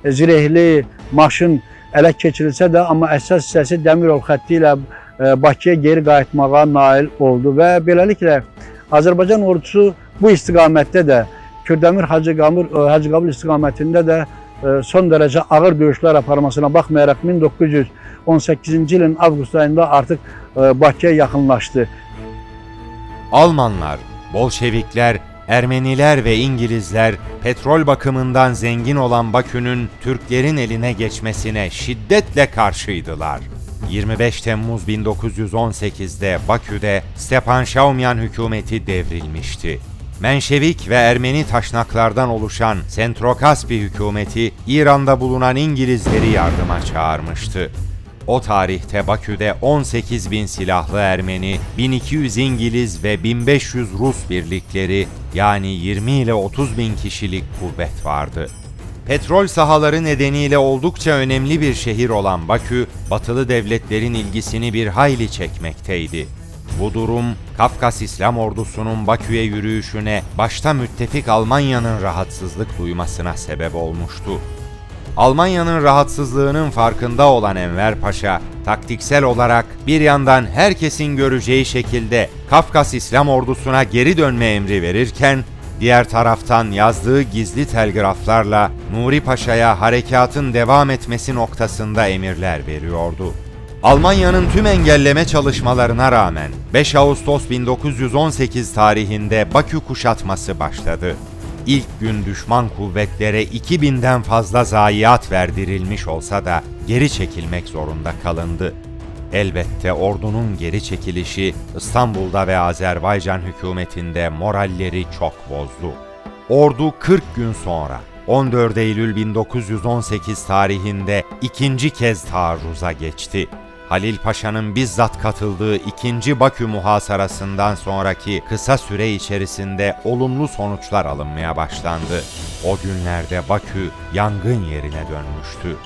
zirehli maşın ələ keçirilsə də, amma əsas hissəsi dəmir yol xətti ilə Bakıya geri qayıtmağa nail oldu və beləliklə Azərbaycan ordusu bu istiqamətdə də Kürdəmir Hacıqabul istiqamətində də son dərəcə ağır döyüşlər aparmasına baxmayaraq 1918-ci ilin avqust ayında artıq Bakıya yaxınlaşdı. Almanlar, Bolşevikler, Ermeniler ve İngilizler petrol bakımından zengin olan Bakü'nün Türklerin eline geçmesine şiddetle karşıydılar. 25 Temmuz 1918'de Bakü'de Stepan Şaumyan hükümeti devrilmişti. Menşevik ve Ermeni taşnaklardan oluşan Sentrokaspi hükümeti İran'da bulunan İngilizleri yardıma çağırmıştı. O tarihte Bakü'de 18.000 silahlı Ermeni, 1200 İngiliz ve 1500 Rus birlikleri, yani 20 ile 30.000 kişilik kuvvet vardı. Petrol sahaları nedeniyle oldukça önemli bir şehir olan Bakü, batılı devletlerin ilgisini bir hayli çekmekteydi. Bu durum, Kafkas İslam Ordusu'nun Bakü'ye yürüyüşüne başta müttefik Almanya'nın rahatsızlık duymasına sebep olmuştu. Almanya'nın rahatsızlığının farkında olan Enver Paşa, taktiksel olarak bir yandan herkesin göreceği şekilde Kafkas İslam Ordusu'na geri dönme emri verirken, diğer taraftan yazdığı gizli telgraflarla Nuri Paşa'ya harekatın devam etmesi noktasında emirler veriyordu. Almanya'nın tüm engelleme çalışmalarına rağmen 5 Ağustos 1918 tarihinde Bakü kuşatması başladı. İlk gün düşman kuvvetlere 2000'den fazla zayiat verdirilmiş olsa da geri çekilmek zorunda kalındı. Elbette ordunun geri çekilişi İstanbul'da ve Azerbaycan hükümetinde moralleri çok bozdu. Ordu 40 gün sonra 14 Eylül 1918 tarihinde ikinci kez taarruza geçti. Halil Paşa'nın bizzat katıldığı 2. Bakü muhasarasından sonraki kısa süre içerisinde olumlu sonuçlar alınmaya başlandı. O günlerde Bakü yangın yerine dönmüştü.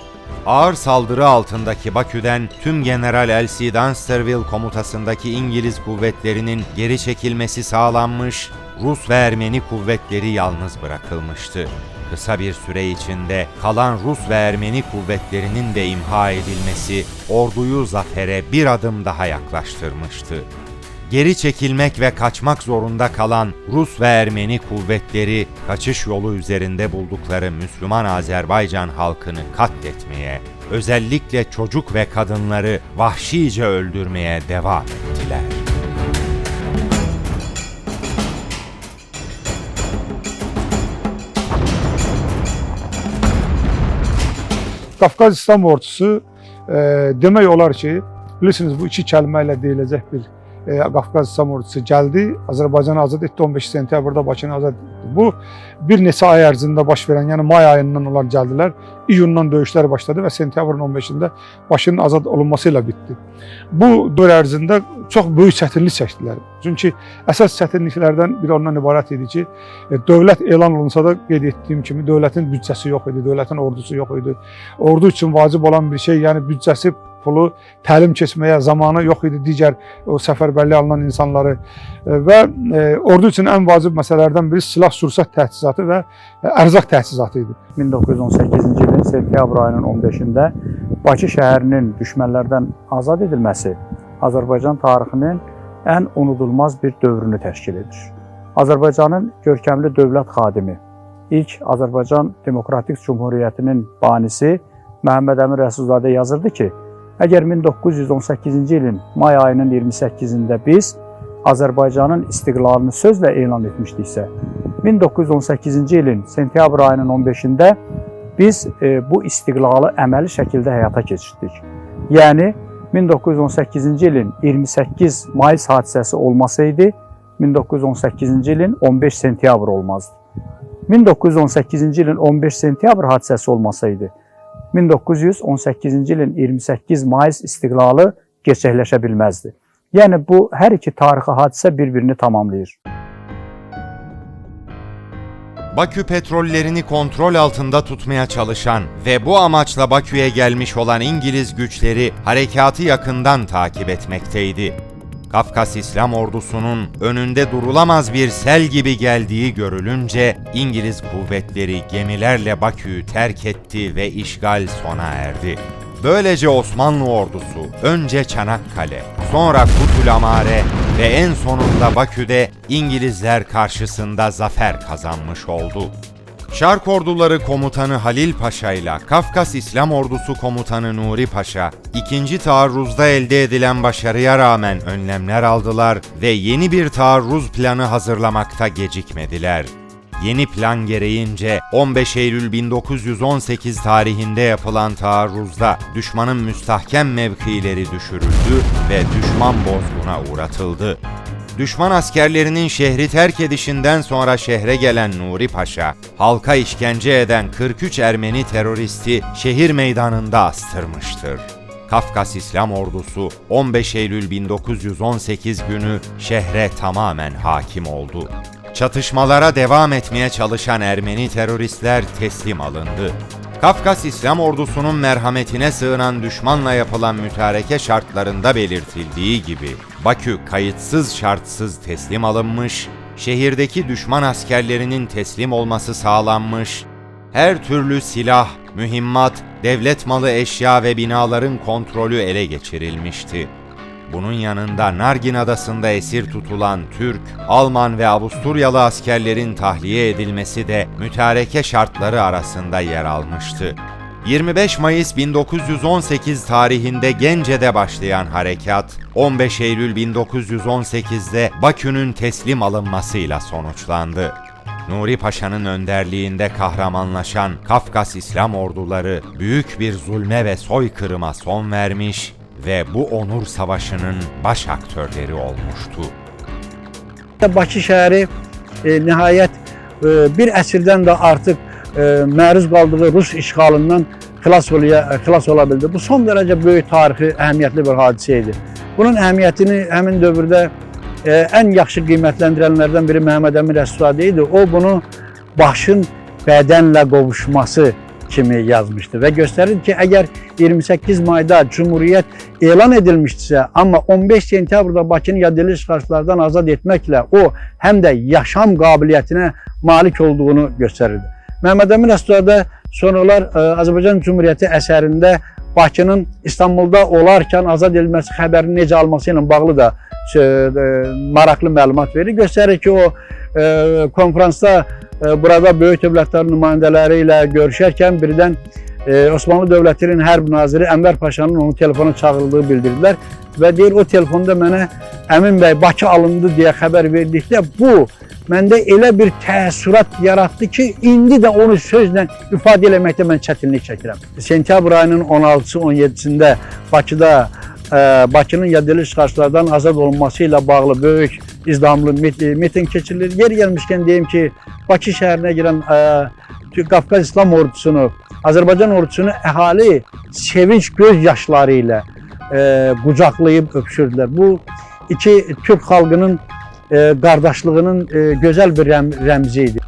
Ağır saldırı altındaki Bakü'den tüm General L.C. Dunsterville komutasındaki İngiliz kuvvetlerinin geri çekilmesi sağlanmış, Rus ve Ermeni kuvvetleri yalnız bırakılmıştı. Kısa bir süre içinde kalan Rus ve Ermeni kuvvetlerinin de imha edilmesi orduyu zafere bir adım daha yaklaştırmıştı. Geri çekilmek ve kaçmak zorunda kalan Rus ve Ermeni kuvvetleri kaçış yolu üzerinde buldukları Müslüman Azerbaycan halkını katletmeye, özellikle çocuk ve kadınları vahşice öldürmeye devam ettiler. Qafqaz İslam Ordusu demək olar ki, bilirsiniz bu iki kəlmə ilə deyiləcək bir Qafqaz İslam Ordusu gəldi, Azərbaycanı azad etdi, 15 sentyabrda Bakını azad etdi. Bu bir neçə ay ərzində baş verən, yəni may ayından onlar gəldilər, iyundan döyüşlər başladı və sentyabrın 15-də Bakının azad olunması ilə bitdi. Bu dövr ərzində çox böyük çətinlik çəkdilər. Çünki əsas çətinliklərdən biri ondan ibarət idi ki, dövlət elan olunsa da qeyd etdiyim kimi dövlətin büdcəsi yox idi, dövlətin ordusu yox idi. Ordu üçün vacib olan bir şey, yəni büdcəsi, pulu, təlim keçməyə zamanı yox idi digər o səfərbərliyə alınan insanları və ordu üçün ən vacib məsələlərdən biri silah-sursat təchizatı və ərzaq təchizatı idi. 1918-ci ilin sentyabr ayının 15-də Bakı şəhərinin düşmənlərdən azad edilməsi Azərbaycan tarixinin ən unudulmaz bir dövrünü təşkil edir. Azərbaycanın görkəmli dövlət xadimi, ilk Azərbaycan Demokratik Cumhuriyyətinin banisi Məhəmməd Əmin Rəsulzadə yazırdı ki, əgər 1918-ci ilin may ayının 28-də biz Azərbaycanın istiqlalını sözlə elan etmişdiksə, 1918-ci ilin sentyabr ayının 15-də biz bu istiqlalı əməli şəkildə həyata keçirdik. Yəni, 1918-ci ilin 28 mayıs hadisəsi olmasaydı, 1918-ci ilin 15 sentyabr olmazdı. 1918-ci ilin 15 sentyabr hadisəsi olmasaydı, 1918-ci ilin 28 mayıs istiqlalı gerçəkləşə bilməzdi. Yəni, bu hər iki tarixi hadisə bir-birini tamamlayır. Bakü petrollerini kontrol altında tutmaya çalışan ve bu amaçla Bakü'ye gelmiş olan İngiliz güçleri harekatı yakından takip etmekteydi. Kafkas İslam Ordusu'nun önünde durulamaz bir sel gibi geldiği görülünce İngiliz kuvvetleri gemilerle Bakü'yü terk etti ve işgal sona erdi. Böylece Osmanlı ordusu önce Çanakkale, sonra Kutluamare ve en sonunda Bakü'de İngilizler karşısında zafer kazanmış oldu. Şark Orduları Komutanı Halil Paşa ile Kafkas İslam Ordusu Komutanı Nuri Paşa, ikinci taarruzda elde edilen başarıya rağmen önlemler aldılar ve yeni bir taarruz planı hazırlamakta gecikmediler. Yeni plan gereğince 15 Eylül 1918 tarihinde yapılan taarruzda düşmanın müstahkem mevkileri düşürüldü ve düşman bozguna uğratıldı. Düşman askerlerinin şehri terk edişinden sonra şehre gelen Nuri Paşa, halka işkence eden 43 Ermeni teröristi şehir meydanında astırmıştır. Kafkas İslam Ordusu 15 Eylül 1918 günü şehre tamamen hakim oldu. Çatışmalara devam etmeye çalışan Ermeni teröristler teslim alındı. Kafkas İslam Ordusu'nun merhametine sığınan düşmanla yapılan mütareke şartlarında belirtildiği gibi Bakü kayıtsız şartsız teslim alınmış, şehirdeki düşman askerlerinin teslim olması sağlanmış, her türlü silah, mühimmat, devlet malı eşya ve binaların kontrolü ele geçirilmişti. Bunun yanında Nargin Adası'nda esir tutulan Türk, Alman ve Avusturyalı askerlerin tahliye edilmesi de mütareke şartları arasında yer almıştı. 25 Mayıs 1918 tarihinde Gence'de başlayan harekat, 15 Eylül 1918'de Bakü'nün teslim alınmasıyla sonuçlandı. Nuri Paşa'nın önderliğinde kahramanlaşan Kafkas İslam orduları büyük bir zulme ve soykırıma son vermiş ve bu onur savaşının baş aktörleri olmuştu. Bakı şəhəri nihayət bir əsrdən də artıq məruz qaldığı Rus işğalından xilas ola bildi. Bu son dərəcə böyük tarixi əhəmiyyətli bir hadisə idi. Bunun əhəmiyyətini həmin dövrdə ən yaxşı qiymətləndirənlərdən biri Məhəmməd Əmin Rəsulzadə idi. O bunu başın bədənlə qovuşması kimi yazmışdı və göstərir ki, əgər 28 mayda Cumhuriyyət elan edilmişdirsə, amma 15 sentyabrda Bakını yadelli işğalçılardan azad etməklə o həm də yaşam qabiliyyətinə malik olduğunu göstərirdi. Məhəmməd Əmin Rəsulzadə sonralar Azərbaycan Cumhuriyyəti əsərində Bakının İstanbulda olarkən azad edilməsi xəbərini necə alması ilə bağlı da maraqlı məlumat verir. Göstərir ki, o konferansda burada böyük dövlətlərin nümayəndələri ilə görüşərkən birdən Osmanlı Dövlətinin hərb naziri Ənvər Paşanın onu telefona çağırıldığı bildirdilər və deyir, o telefonda mənə Əmin bəy Bakı alındı deyə xəbər verdikdə bu məndə elə bir təəssürat yaratdı ki, indi də onu sözlə ifadə eləməkdə mən çətinlik çəkirəm. Sentyabr ayının 16-17-sində Bakıda Bakının yaddəli işğalçılardan azad olunması ilə bağlı böyük izdamlı miting keçirilir. Yer gəlmişkən deyim ki, Bakı şəhərinə girən Qafqaz İslam ordusunu, Azərbaycan ordusunu əhali sevinç göz yaşları ilə qucaqlayıb öpüşürdülər. Bu iki Türk xalqının qardaşlığının gözəl bir rəmzi idi.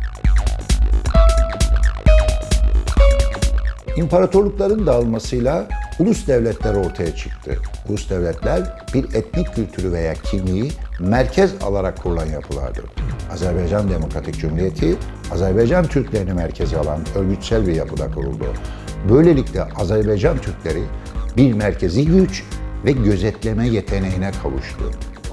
İmparatorlukların dağılmasıyla ulus devletler ortaya çıktı. Ulus devletler bir etnik kültürü veya kimliği merkez alarak kurulan yapılardır. Azerbaycan Demokratik Cumhuriyeti, Azerbaycan Türklerini merkeze alan örgütsel bir yapıda kuruldu. Böylelikle Azerbaycan Türkleri bir merkezi güç ve gözetleme yeteneğine kavuştu.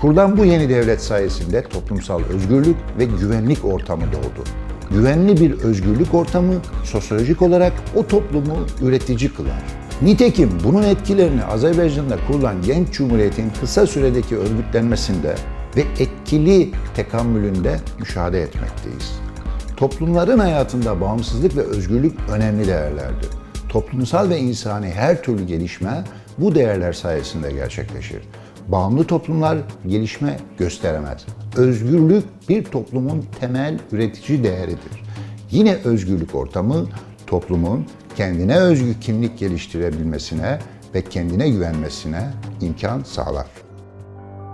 Kurulan bu yeni devlet sayesinde toplumsal özgürlük ve güvenlik ortamı doğdu. Güvenli bir özgürlük ortamı sosyolojik olarak o toplumu üretici kılar. Nitekim bunun etkilerini Azerbaycan'da kurulan genç cumhuriyetin kısa süredeki örgütlenmesinde ve etkili tekamülünde müşahede etmekteyiz. Toplumların hayatında bağımsızlık ve özgürlük önemli değerlerdir. Toplumsal ve insani her türlü gelişme bu değerler sayesinde gerçekleşir. Bağımlı toplumlar gelişme gösteremez. Özgürlük bir toplumun temel üretici değeridir. Yine özgürlük ortamı toplumun kendine özgü kimlik geliştirebilmesine ve kendine güvenmesine imkan sağlar.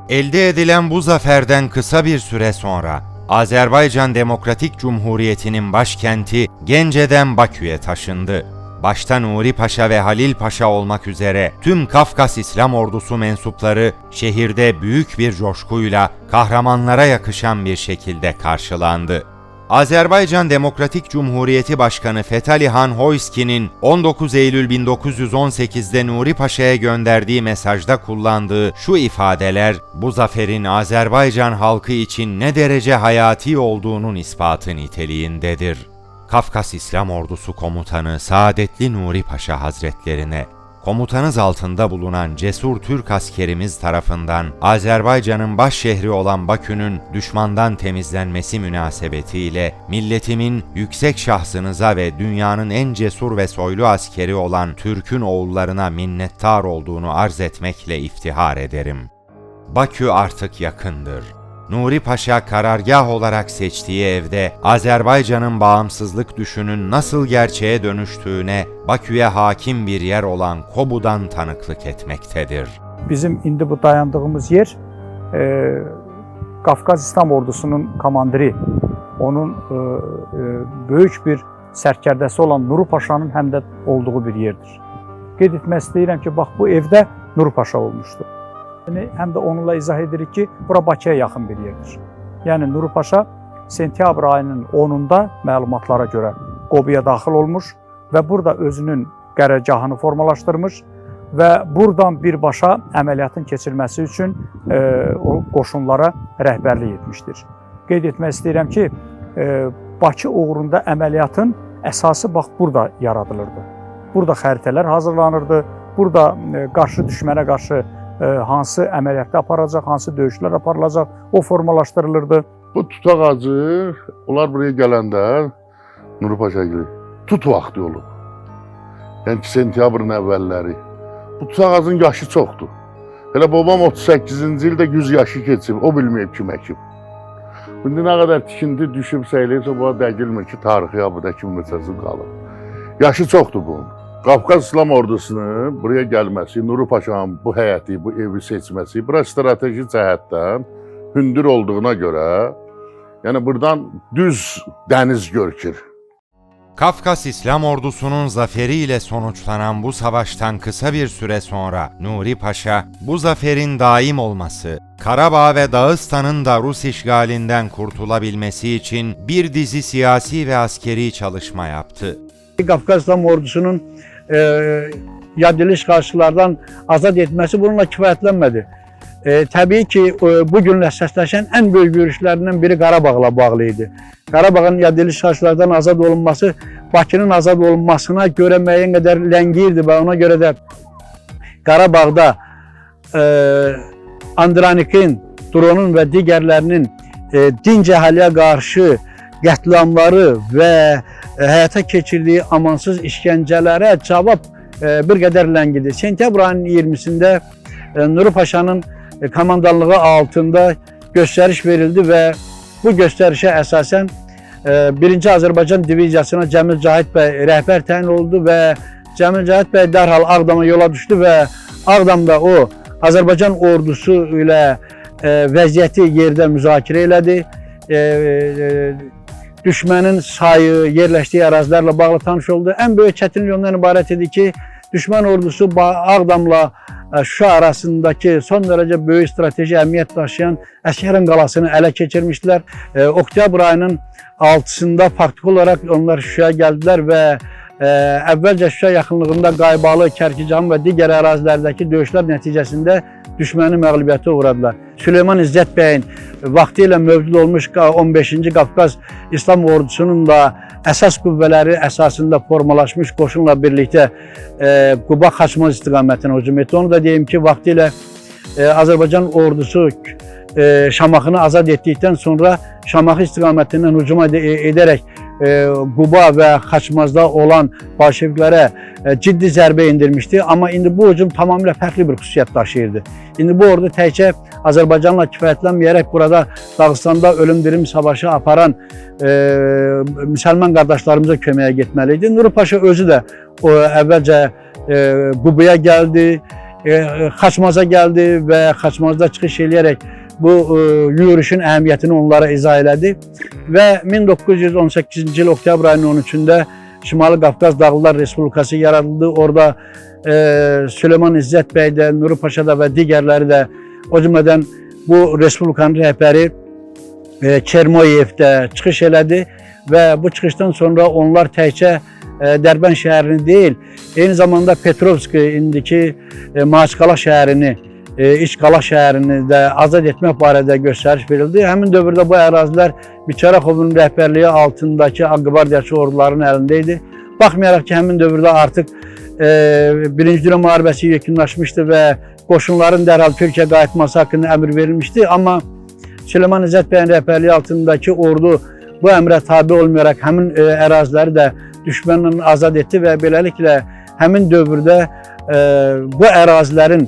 Elde edilen bu zaferden kısa bir süre sonra Azerbaycan Demokratik Cumhuriyeti'nin başkenti Gence'den Bakü'ye taşındı. Başta Nuri Paşa ve Halil Paşa olmak üzere tüm Kafkas İslam Ordusu mensupları şehirde büyük bir coşkuyla kahramanlara yakışan bir şekilde karşılandı. Azerbaycan Demokratik Cumhuriyeti Başkanı Fethali Han Hoyski'nin 19 Eylül 1918'de Nuri Paşa'ya gönderdiği mesajda kullandığı şu ifadeler bu zaferin Azerbaycan halkı için ne derece hayati olduğunun ispatı niteliğindedir. Kafkas İslam Ordusu Komutanı Saadetli Nuri Paşa Hazretlerine, komutanız altında bulunan cesur Türk askerimiz tarafından Azerbaycan'ın baş şehri olan Bakü'nün düşmandan temizlenmesi münasebetiyle milletimin yüksek şahsınıza ve dünyanın en cesur ve soylu askeri olan Türk'ün oğullarına minnettar olduğunu arz etmekle iftihar ederim. Bakü artık yakındır. Nuri Paşa karargah olarak seçtiği evde Azerbaycan'ın bağımsızlık düşünün nasıl gerçeğe dönüştüğüne Bakü'ye hakim bir yer olan Kobu'dan tanıklık etmektedir. Bizim indi bu dayandığımız yer Qafqaz İslam Ordusunun komandiri, onun böyük bir sərkərdəsi olan Nuri Paşanın həm də olduğu bir yerdir. Qeyd etmək istəyirəm ki, bax bu evdə Nuri Paşa olmuşdu. Həm də onunla izah edirik ki, bura Bakıya yaxın bir yerdir. Yəni Nuri Paşa sentyabr ayının 10-unda məlumatlara görə Qobuya daxil olmuş və burada özünün qərargahını formalaşdırmış və buradan birbaşa əməliyyatın keçirilməsi üçün o qoşunlara rəhbərlik etmişdir. Qeyd etmək istəyirəm ki, Bakı uğrunda əməliyyatın əsası bax burada yaradılırdı. Burada xəritələr hazırlanırdı, burada qarşı düşmənə qarşı hansı əməliyyatda aparacaq, hansı döyüşlər aparılacaq, o formalaşdırılırdı. Bu tut ağacı, onlar buraya gələndə Nuri Paşa gibi tut vaxtı olub. Yəni ki, sentyabrın əvvəlləri. Bu tut ağacın yaşı çoxdur. Elə babam 38-ci ildə 100 yaşı keçib, o bilməyib kim əkib. İndi nə qədər tikinti düşüb səyləyibsə, buna dəqilmir ki, tarixi abıda kimi məsəsi qalıb. Yaşı çoxdur bunun. Qafqaz İslam Ordusunun buraya gəlməsi, Nuri Paşanın bu həyəti, bu evi seçməsi, bura strateji cəhətdən hündür olduğuna görə, yəni buradan düz dəniz görükür. Kafkas İslam Ordusu'nun zaferiyle sonuçlanan bu savaştan kısa bir süre sonra Nuri Paşa, bu zaferin daim olması, Karabağ ve Dağıstan'ın da Rus işgalinden kurtulabilmesi için bir dizi siyasi ve askeri çalışma yaptı. Qafqaz İslam Ordusu'nun yaddəli işğalçılardan azad etməsi bununla kifayətlənmədi. Təbii ki, bugünlə səsləşən ən böyük yürüyüşlərindən biri Qarabağla bağlı idi. Qarabağın yaddəli işğalçılardan azad olunması Bakının azad olunmasına görə müəyyən qədər ləngiyirdi və ona görə də Qarabağda Andranikin, Dronun və digərlərinin dinc əhaliyə qarşı qətliamları və həyata keçirdiyi amansız işgəncələrə cavab bir qədər ləngidir. Sentyabr ayının 20-sində Nuri Paşa'nın komandanlığı altında gösteriş verildi ve bu gösterişe esasen 1. Azərbaycan Diviziyasına Cəmil Cahit bəy rəhbər təyin oldu və Cəmil Cahit bəy dərhal Ağdama yola düşdü və Ağdamda o Azərbaycan ordusu ilə vəziyyəti yerdə müzakirə elədi. Düşmənin sayı, yerləşdiyi ərazilərlə bağlı tanış oldu. Ən böyük çətinlik ondan ibarət idi ki, düşmən ordusu Ağdamla Şuşa arasındakı son derece büyük strateji əhəmiyyət daşıyan Əsgəran qalasını ələ keçirmişdilər. Oktyabr ayının 6'sında farklı olarak onlar Şuşaya gəldilər və əvvəlcə Şuşa yaxınlığında Qaybalı, Kərkican və digər ərazilərdəki döyüşlər nəticəsində düşməni məğlubiyyətə uğradılar. Süleyman İzzət bəyin vaxtilə mövcud olmuş 15-ci Qafqaz İslam ordusunun da əsas qüvvələri əsasında formalaşmış qoşunla birlikdə Quba Xaçmaz istiqamətinə hücum etdi. Onu da deyim ki, vaxtilə Azərbaycan ordusu Şamaxını azad etdikdən sonra Şamaxı istiqamətindən hücum edərək Quba və Xaçmazda olan bolşeviklərə ciddi zərbə indirmişdi. Amma indi bu hücum tamamilə fərqli bir xüsusiyyət daşıyırdı. İndi bu ordu təkcə Azərbaycanla kifayətlənməyərək burada Dağıstanda ölüm-dirim savaşı aparan müsəlman qardaşlarımıza köməyə getməli idi. Nuri Paşa özü də əvvəlcə Qubaya gəldi, Xaçmaza gəldi və Xaçmazda çıxış eləyərək bu yürüyüşün əhəmiyyətini onlara izah elədi və 1918-ci il oktyabr ayının 13-də Şimali Qafqaz Dağlılar Respublikası yaradıldı. Orada Süleyman İzzət bəy də, Nuri Paşa da və digərləri də, o cümlədən bu Respublikanın rəhbəri Çermoyev də çıxış elədi və bu çıxışdan sonra onlar təkcə Dərbənd şəhərini deyil, eyni zamanda Petrovsk, indiki Maçqala şəhərini, İçqala şəhərini də azad etmək barədə göstəriş verildi. Həmin dövrdə bu ərazilər Biçaraxovun rəhbərliyi altındakı Ağqvardiyaçı orduların əlində idi. Baxmayaraq ki, həmin dövrdə artıq Birinci Dünya müharibəsi yekunlaşmışdı və qoşunların dərhal Türkiyə qayıtması haqqında əmr verilmişdi. Amma Süleyman İzzət bəyin rəhbərliyi altındakı ordu bu əmrə tabi olmayaraq həmin əraziləri də düşmənlə azad etdi və beləliklə həmin dövrdə bu ərazilərin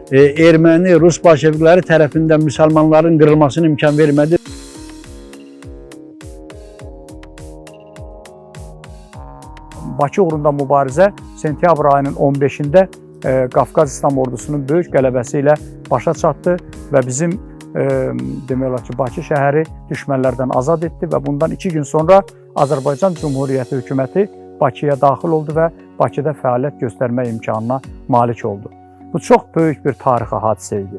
erməni, Rus bolşevikləri tərəfindən müsəlmanların qırılmasına imkan vermədi. Bakı uğrunda mübarizə sentyabr ayının 15-də Qafqaz İslam ordusunun böyük qələbəsi ilə başa çatdı və bizim demək olar ki, Bakı şəhəri düşmənlərdən azad etdi və bundan 2 gün sonra Azərbaycan Cumhuriyyəti hökuməti Bakıya daxil oldu və Bakıda fəaliyyət göstərmə imkanına malik oldu. Bu çox böyük bir tarixi hadisə idi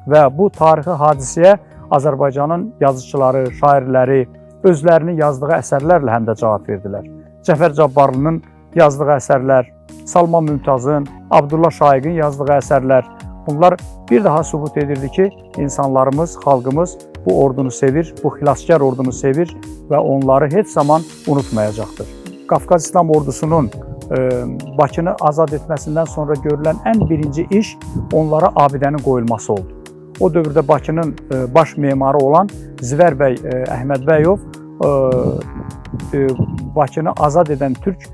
və bu tarixi hadisəyə Azərbaycanın yazıçıları, şairləri özlərini yazdığı əsərlərlə həm də cavab verdilər. Cəfər Cabbarlının yazdığı əsərlər, Salman Mümtazın, Abdullah Şaiqin yazdığı əsərlər, bunlar bir daha sübut edirdi ki, insanlarımız, xalqımız bu ordunu sevir, bu xilaskar ordunu sevir və onları heç zaman unutmayacaqdır. Qafqaz İslam ordusunun Bakını azad etməsindən sonra görülən ən birinci iş onlara abidənin qoyulması oldu. O dövrdə Bakının baş memarı olan Zivər bəy Əhmədbəyov Bakını azad edən türk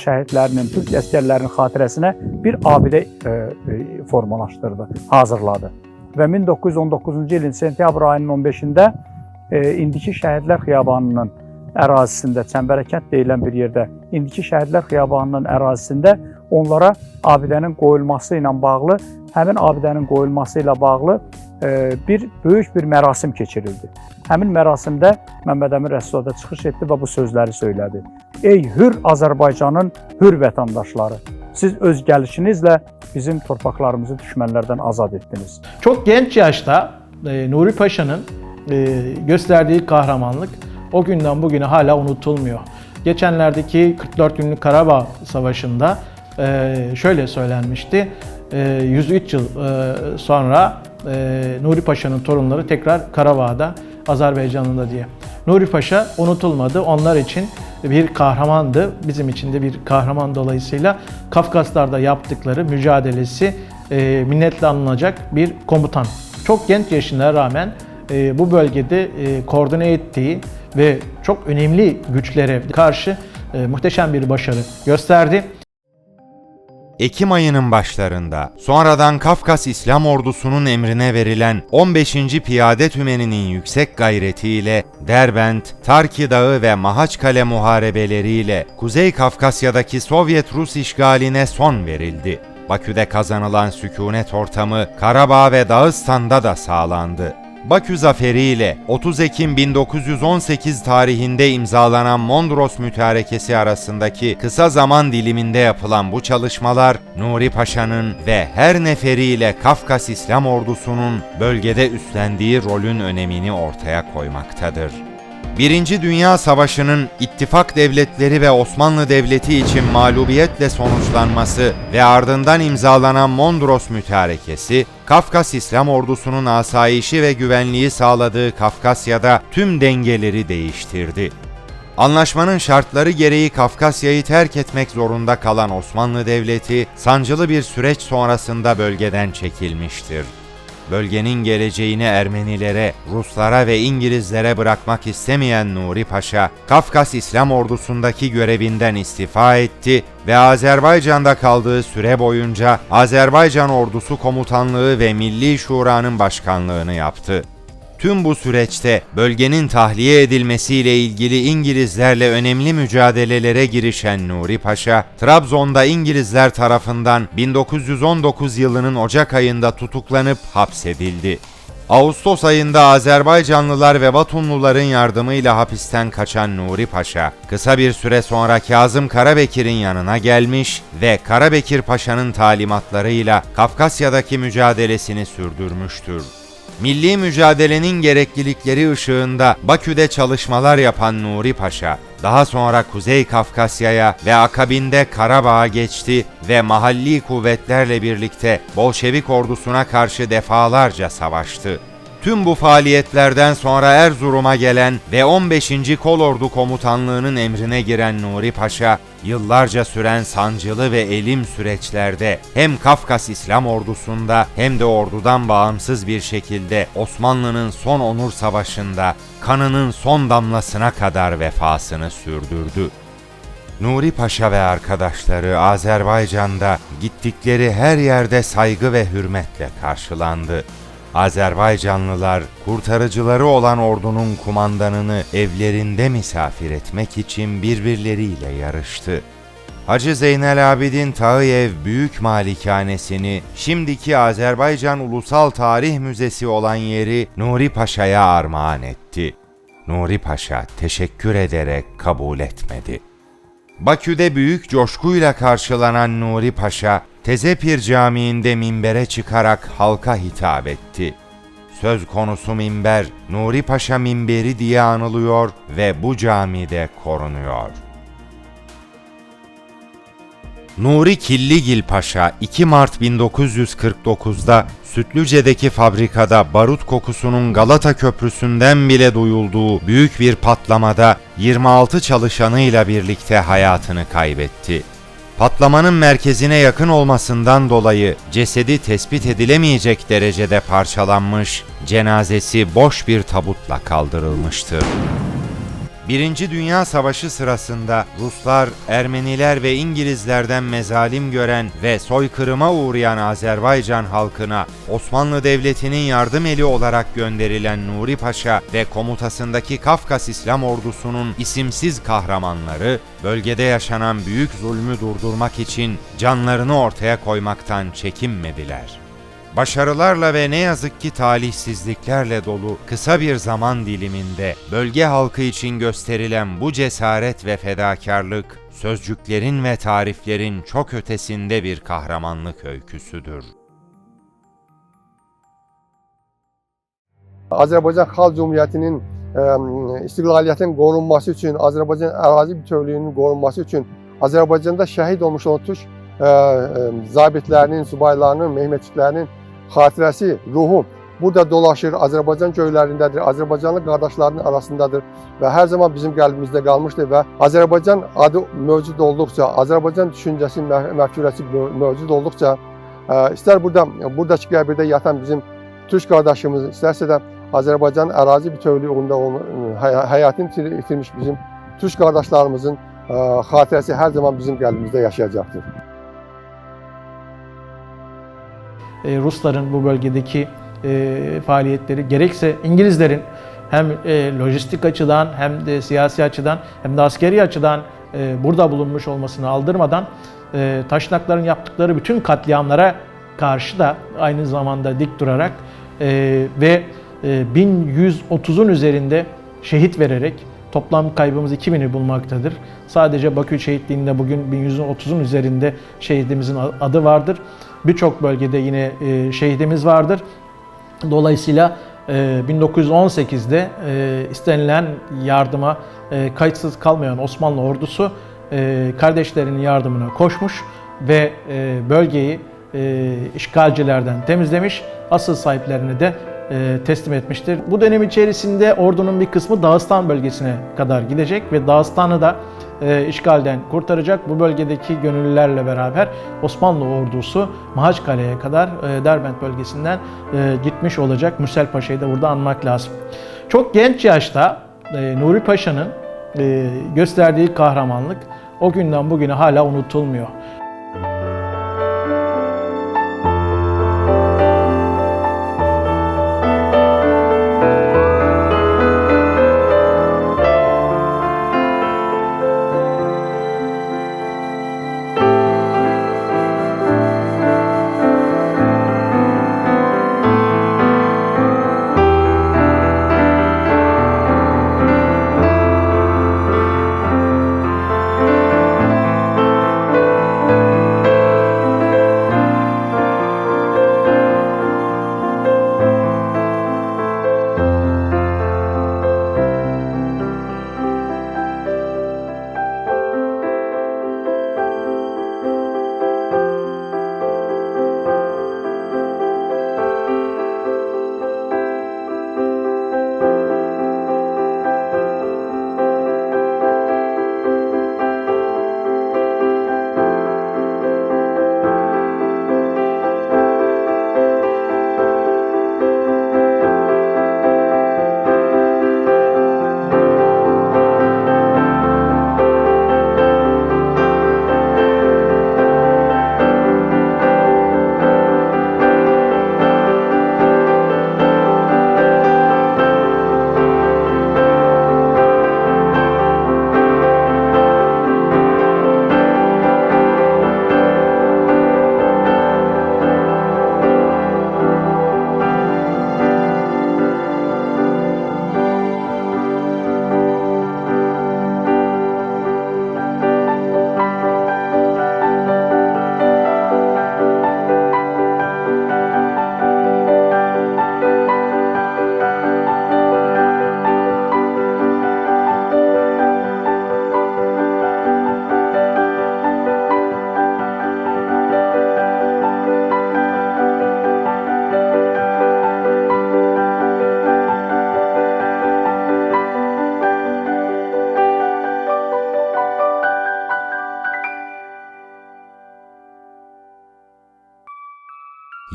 şəhidlərinin, türk əsgərlərinin xatirəsinə bir abidə formalaşdırdı, hazırladı. Və 1919-cu ilin sentyabr ayının 15-də indiki Şəhidlər Xiyabanının ərazisində, Çəmbərəkənd deyilən bir yerdə, indiki Şəhidlər Xiyabanının ərazisində onlara abidənin qoyulması ilə bağlı, həmin abidənin qoyulması ilə bağlı böyük bir mərasim keçirildi. Həmin mərasimdə Məmməd Əmin Rəsulzadə çıxış etdi və bu sözləri söylədi. Ey hür Azərbaycanın hür vətəndaşları, siz öz gəlişinizlə bizim torpaqlarımızı düşmənlərdən azad etdiniz. Çok genç yaşta Nuri Paşa'nın gösterdiği kahramanlık o günden bugüne hala unutulmuyor. Geçenlerdeki 44 günlük Karabağ Savaşı'nda şöyle söylenmişti. 103 yıl sonra Nuri Paşa'nın torunları tekrar Karabağ'da, Azerbaycan'da diye. Nuri Paşa unutulmadı. Onlar için bir kahramandı. Bizim için de bir kahraman, dolayısıyla Kafkaslar'da yaptıkları mücadelesi minnetle anılacak bir komutan. Çok genç yaşına rağmen bu bölgede koordine ettiği ve çok önemli güçlere karşı muhteşem bir başarı gösterdi. Ekim ayının başlarında sonradan Kafkas İslam Ordusu'nun emrine verilen 15. Piyade Tümeni'nin yüksek gayretiyle Derbent, Tarki Dağı ve Mahaçkale muharebeleriyle Kuzey Kafkasya'daki Sovyet-Rus işgaline son verildi. Bakü'de kazanılan sükunet ortamı Karabağ ve Dağıstan'da da sağlandı. Bakü zaferiyle 30 Ekim 1918 tarihinde imzalanan Mondros Mütarekesi arasındaki kısa zaman diliminde yapılan bu çalışmalar, Nuri Paşa'nın ve her neferiyle Kafkas İslam Ordusu'nun bölgede üstlendiği rolün önemini ortaya koymaktadır. Birinci Dünya Savaşı'nın ittifak devletleri ve Osmanlı Devleti için mağlubiyetle sonuçlanması ve ardından imzalanan Mondros Mütarekesi, Kafkas İslam Ordusu'nun asayişi ve güvenliği sağladığı Kafkasya'da tüm dengeleri değiştirdi. Anlaşmanın şartları gereği Kafkasya'yı terk etmek zorunda kalan Osmanlı Devleti, sancılı bir süreç sonrasında bölgeden çekilmiştir. Bölgenin geleceğini Ermenilere, Ruslara ve İngilizlere bırakmak istemeyen Nuri Paşa, Kafkas İslam Ordusu'ndaki görevinden istifa etti ve Azerbaycan'da kaldığı süre boyunca Azerbaycan Ordusu Komutanlığı ve Milli Şura'nın başkanlığını yaptı. Tüm bu süreçte bölgenin tahliye edilmesiyle ilgili İngilizlerle önemli mücadelelere girişen Nuri Paşa, Trabzon'da İngilizler tarafından 1919 yılının Ocak ayında tutuklanıp hapsedildi. Ağustos ayında Azerbaycanlılar ve Batumluların yardımıyla hapisten kaçan Nuri Paşa, kısa bir süre sonra Kazım Karabekir'in yanına gelmiş ve Karabekir Paşa'nın talimatlarıyla Kafkasya'daki mücadelesini sürdürmüştür. Milli mücadelenin gereklilikleri ışığında Bakü'de çalışmalar yapan Nuri Paşa, daha sonra Kuzey Kafkasya'ya ve akabinde Karabağ'a geçti ve mahalli kuvvetlerle birlikte Bolşevik ordusuna karşı defalarca savaştı. Tüm bu faaliyetlerden sonra Erzurum'a gelen ve 15. Kolordu Komutanlığı'nın emrine giren Nuri Paşa, yıllarca süren sancılı ve elim süreçlerde hem Kafkas İslam Ordusu'nda hem de ordudan bağımsız bir şekilde Osmanlı'nın son onur savaşında kanının son damlasına kadar vefasını sürdürdü. Nuri Paşa ve arkadaşları Azerbaycan'da gittikleri her yerde saygı ve hürmetle karşılandı. Azerbaycanlılar, kurtarıcıları olan ordunun kumandanını evlerinde misafir etmek için birbirleriyle yarıştı. Hacı Zeynel Abidin Tağıyev Büyük Malikanesini, şimdiki Azerbaycan Ulusal Tarih Müzesi olan yeri Nuri Paşa'ya armağan etti. Nuri Paşa teşekkür ederek kabul etmedi. Bakü'de büyük coşkuyla karşılanan Nuri Paşa, Tezepir Camii'nde minbere çıkarak halka hitap etti. Söz konusu minber, Nuri Paşa minberi diye anılıyor ve bu camide korunuyor. Nuri Killigil Paşa 2 Mart 1949'da Sütlüce'deki fabrikada barut kokusunun Galata Köprüsü'nden bile duyulduğu büyük bir patlamada 26 çalışanıyla birlikte hayatını kaybetti. Patlamanın merkezine yakın olmasından dolayı cesedi tespit edilemeyecek derecede parçalanmış, cenazesi boş bir tabutla kaldırılmıştır. Birinci Dünya Savaşı sırasında Ruslar, Ermeniler ve İngilizlerden mezalim gören ve soykırıma uğrayan Azerbaycan halkına Osmanlı Devleti'nin yardım eli olarak gönderilen Nuri Paşa ve komutasındaki Kafkas İslam Ordusu'nun isimsiz kahramanları, bölgede yaşanan büyük zulmü durdurmak için canlarını ortaya koymaktan çekinmediler. Başarılarla ve ne yazık ki talihsizliklerle dolu kısa bir zaman diliminde bölge halkı için gösterilen bu cesaret ve fedakarlık, sözcüklerin ve tariflerin çok ötesinde bir kahramanlık öyküsüdür. Azərbaycan Xalq Cümhuriyyətinin istiqlaliyyətinin qorunması üçün, Azərbaycan ərazi bütövlüyünün qorunması üçün Azərbaycanda şəhid olmuş olan türk zabitlərinin, subaylarının, mehmetçiklərinin xatirəsi, ruhu burada dolaşır, Azərbaycan göylərindədir, Azərbaycanlı qardaşlarının arasındadır və hər zaman bizim qəlbimizdə qalmışdır və Azərbaycan adı mövcud olduqca, Azərbaycan düşüncəsi, məfkurəsi mövcud olduqca, istər buradakı qəbirdə yatan bizim türk qardaşımız, istərsə də Azərbaycan ərazi bütövlüyündə həyatını itirmiş bizim türk qardaşlarımızın xatirəsi hər zaman bizim qəlbimizdə yaşayacaqdır. Rusların bu bölgedeki faaliyetleri, gerekse İngilizlerin hem lojistik açıdan hem de siyasi açıdan hem de askeri açıdan burada bulunmuş olmasını aldırmadan Taşnakların yaptıkları bütün katliamlara karşı da aynı zamanda dik durarak ve 1130'un üzerinde şehit vererek toplam kaybımız 2000'i bulmaktadır. Sadece Bakü şehitliğinde bugün 1130'un üzerinde şehidimizin adı vardır. Birçok bölgede yine şehidimiz vardır. Dolayısıyla 1918'de istenilen yardıma kayıtsız kalmayan Osmanlı ordusu kardeşlerinin yardımına koşmuş ve bölgeyi işgalcilerden temizlemiş, asıl sahiplerine de teslim etmiştir. Bu dönem içerisinde ordunun bir kısmı Dağıstan bölgesine kadar gidecek ve Dağıstan'ı da işgalden kurtaracak. Bu bölgedeki gönüllülerle beraber Osmanlı ordusu Mahaçkale'ye kadar Derbent bölgesinden gitmiş olacak. Mürsel Paşa'yı da burada anmak lazım. Çok genç yaşta Nuri Paşa'nın gösterdiği kahramanlık o günden bugüne hala unutulmuyor.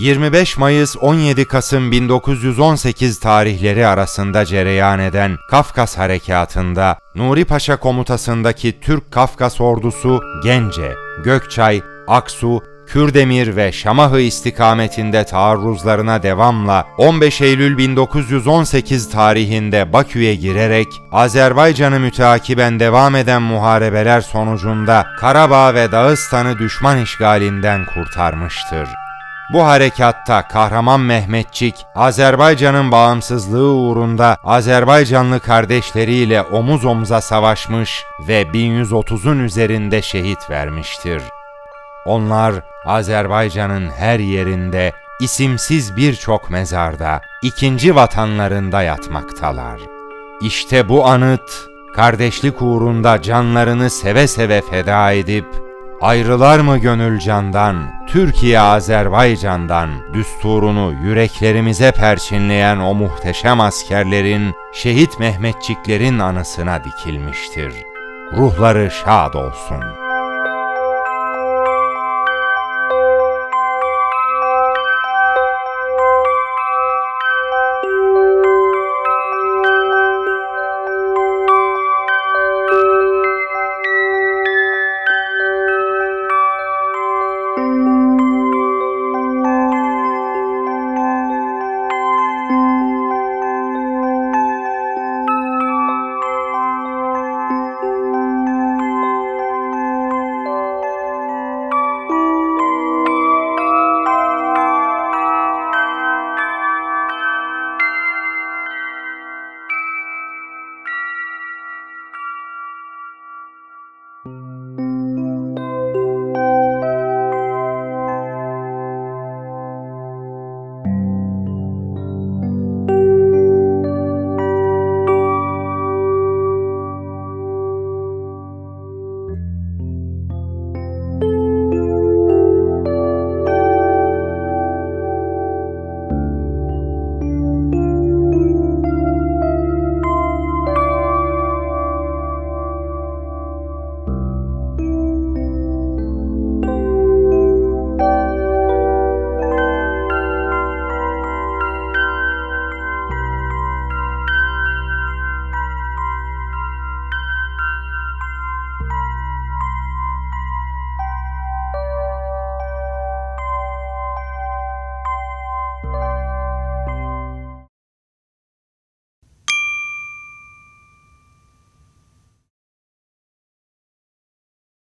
...25 Mayıs-17 Kasım 1918 tarihleri arasında cereyan eden Kafkas Harekatı'nda Nuri Paşa komutasındaki Türk Kafkas ordusu Gence, Gökçay, Aksu, Kürdemir ve Şamahı istikametinde taarruzlarına devamla 15 Eylül 1918 tarihinde Bakü'ye girerek Azerbaycan'ı müteakiben devam eden muharebeler sonucunda Karabağ ve Dağıstan'ı düşman işgalinden kurtarmıştır. Bu harekatta kahraman Mehmetçik, Azerbaycan'ın bağımsızlığı uğrunda Azerbaycanlı kardeşleriyle omuz omuza savaşmış ve 1130'un üzerinde şehit vermiştir. Onlar Azerbaycan'ın her yerinde, isimsiz birçok mezarda, ikinci vatanlarında yatmaktalar. İşte bu anıt, kardeşlik uğrunda canlarını seve seve feda edip, ayrılar mı gönül candan, Türkiye Azerbaycan'dan düsturunu yüreklerimize perçinleyen o muhteşem askerlerin, şehit Mehmetçiklerin anısına dikilmiştir. Ruhları şad olsun.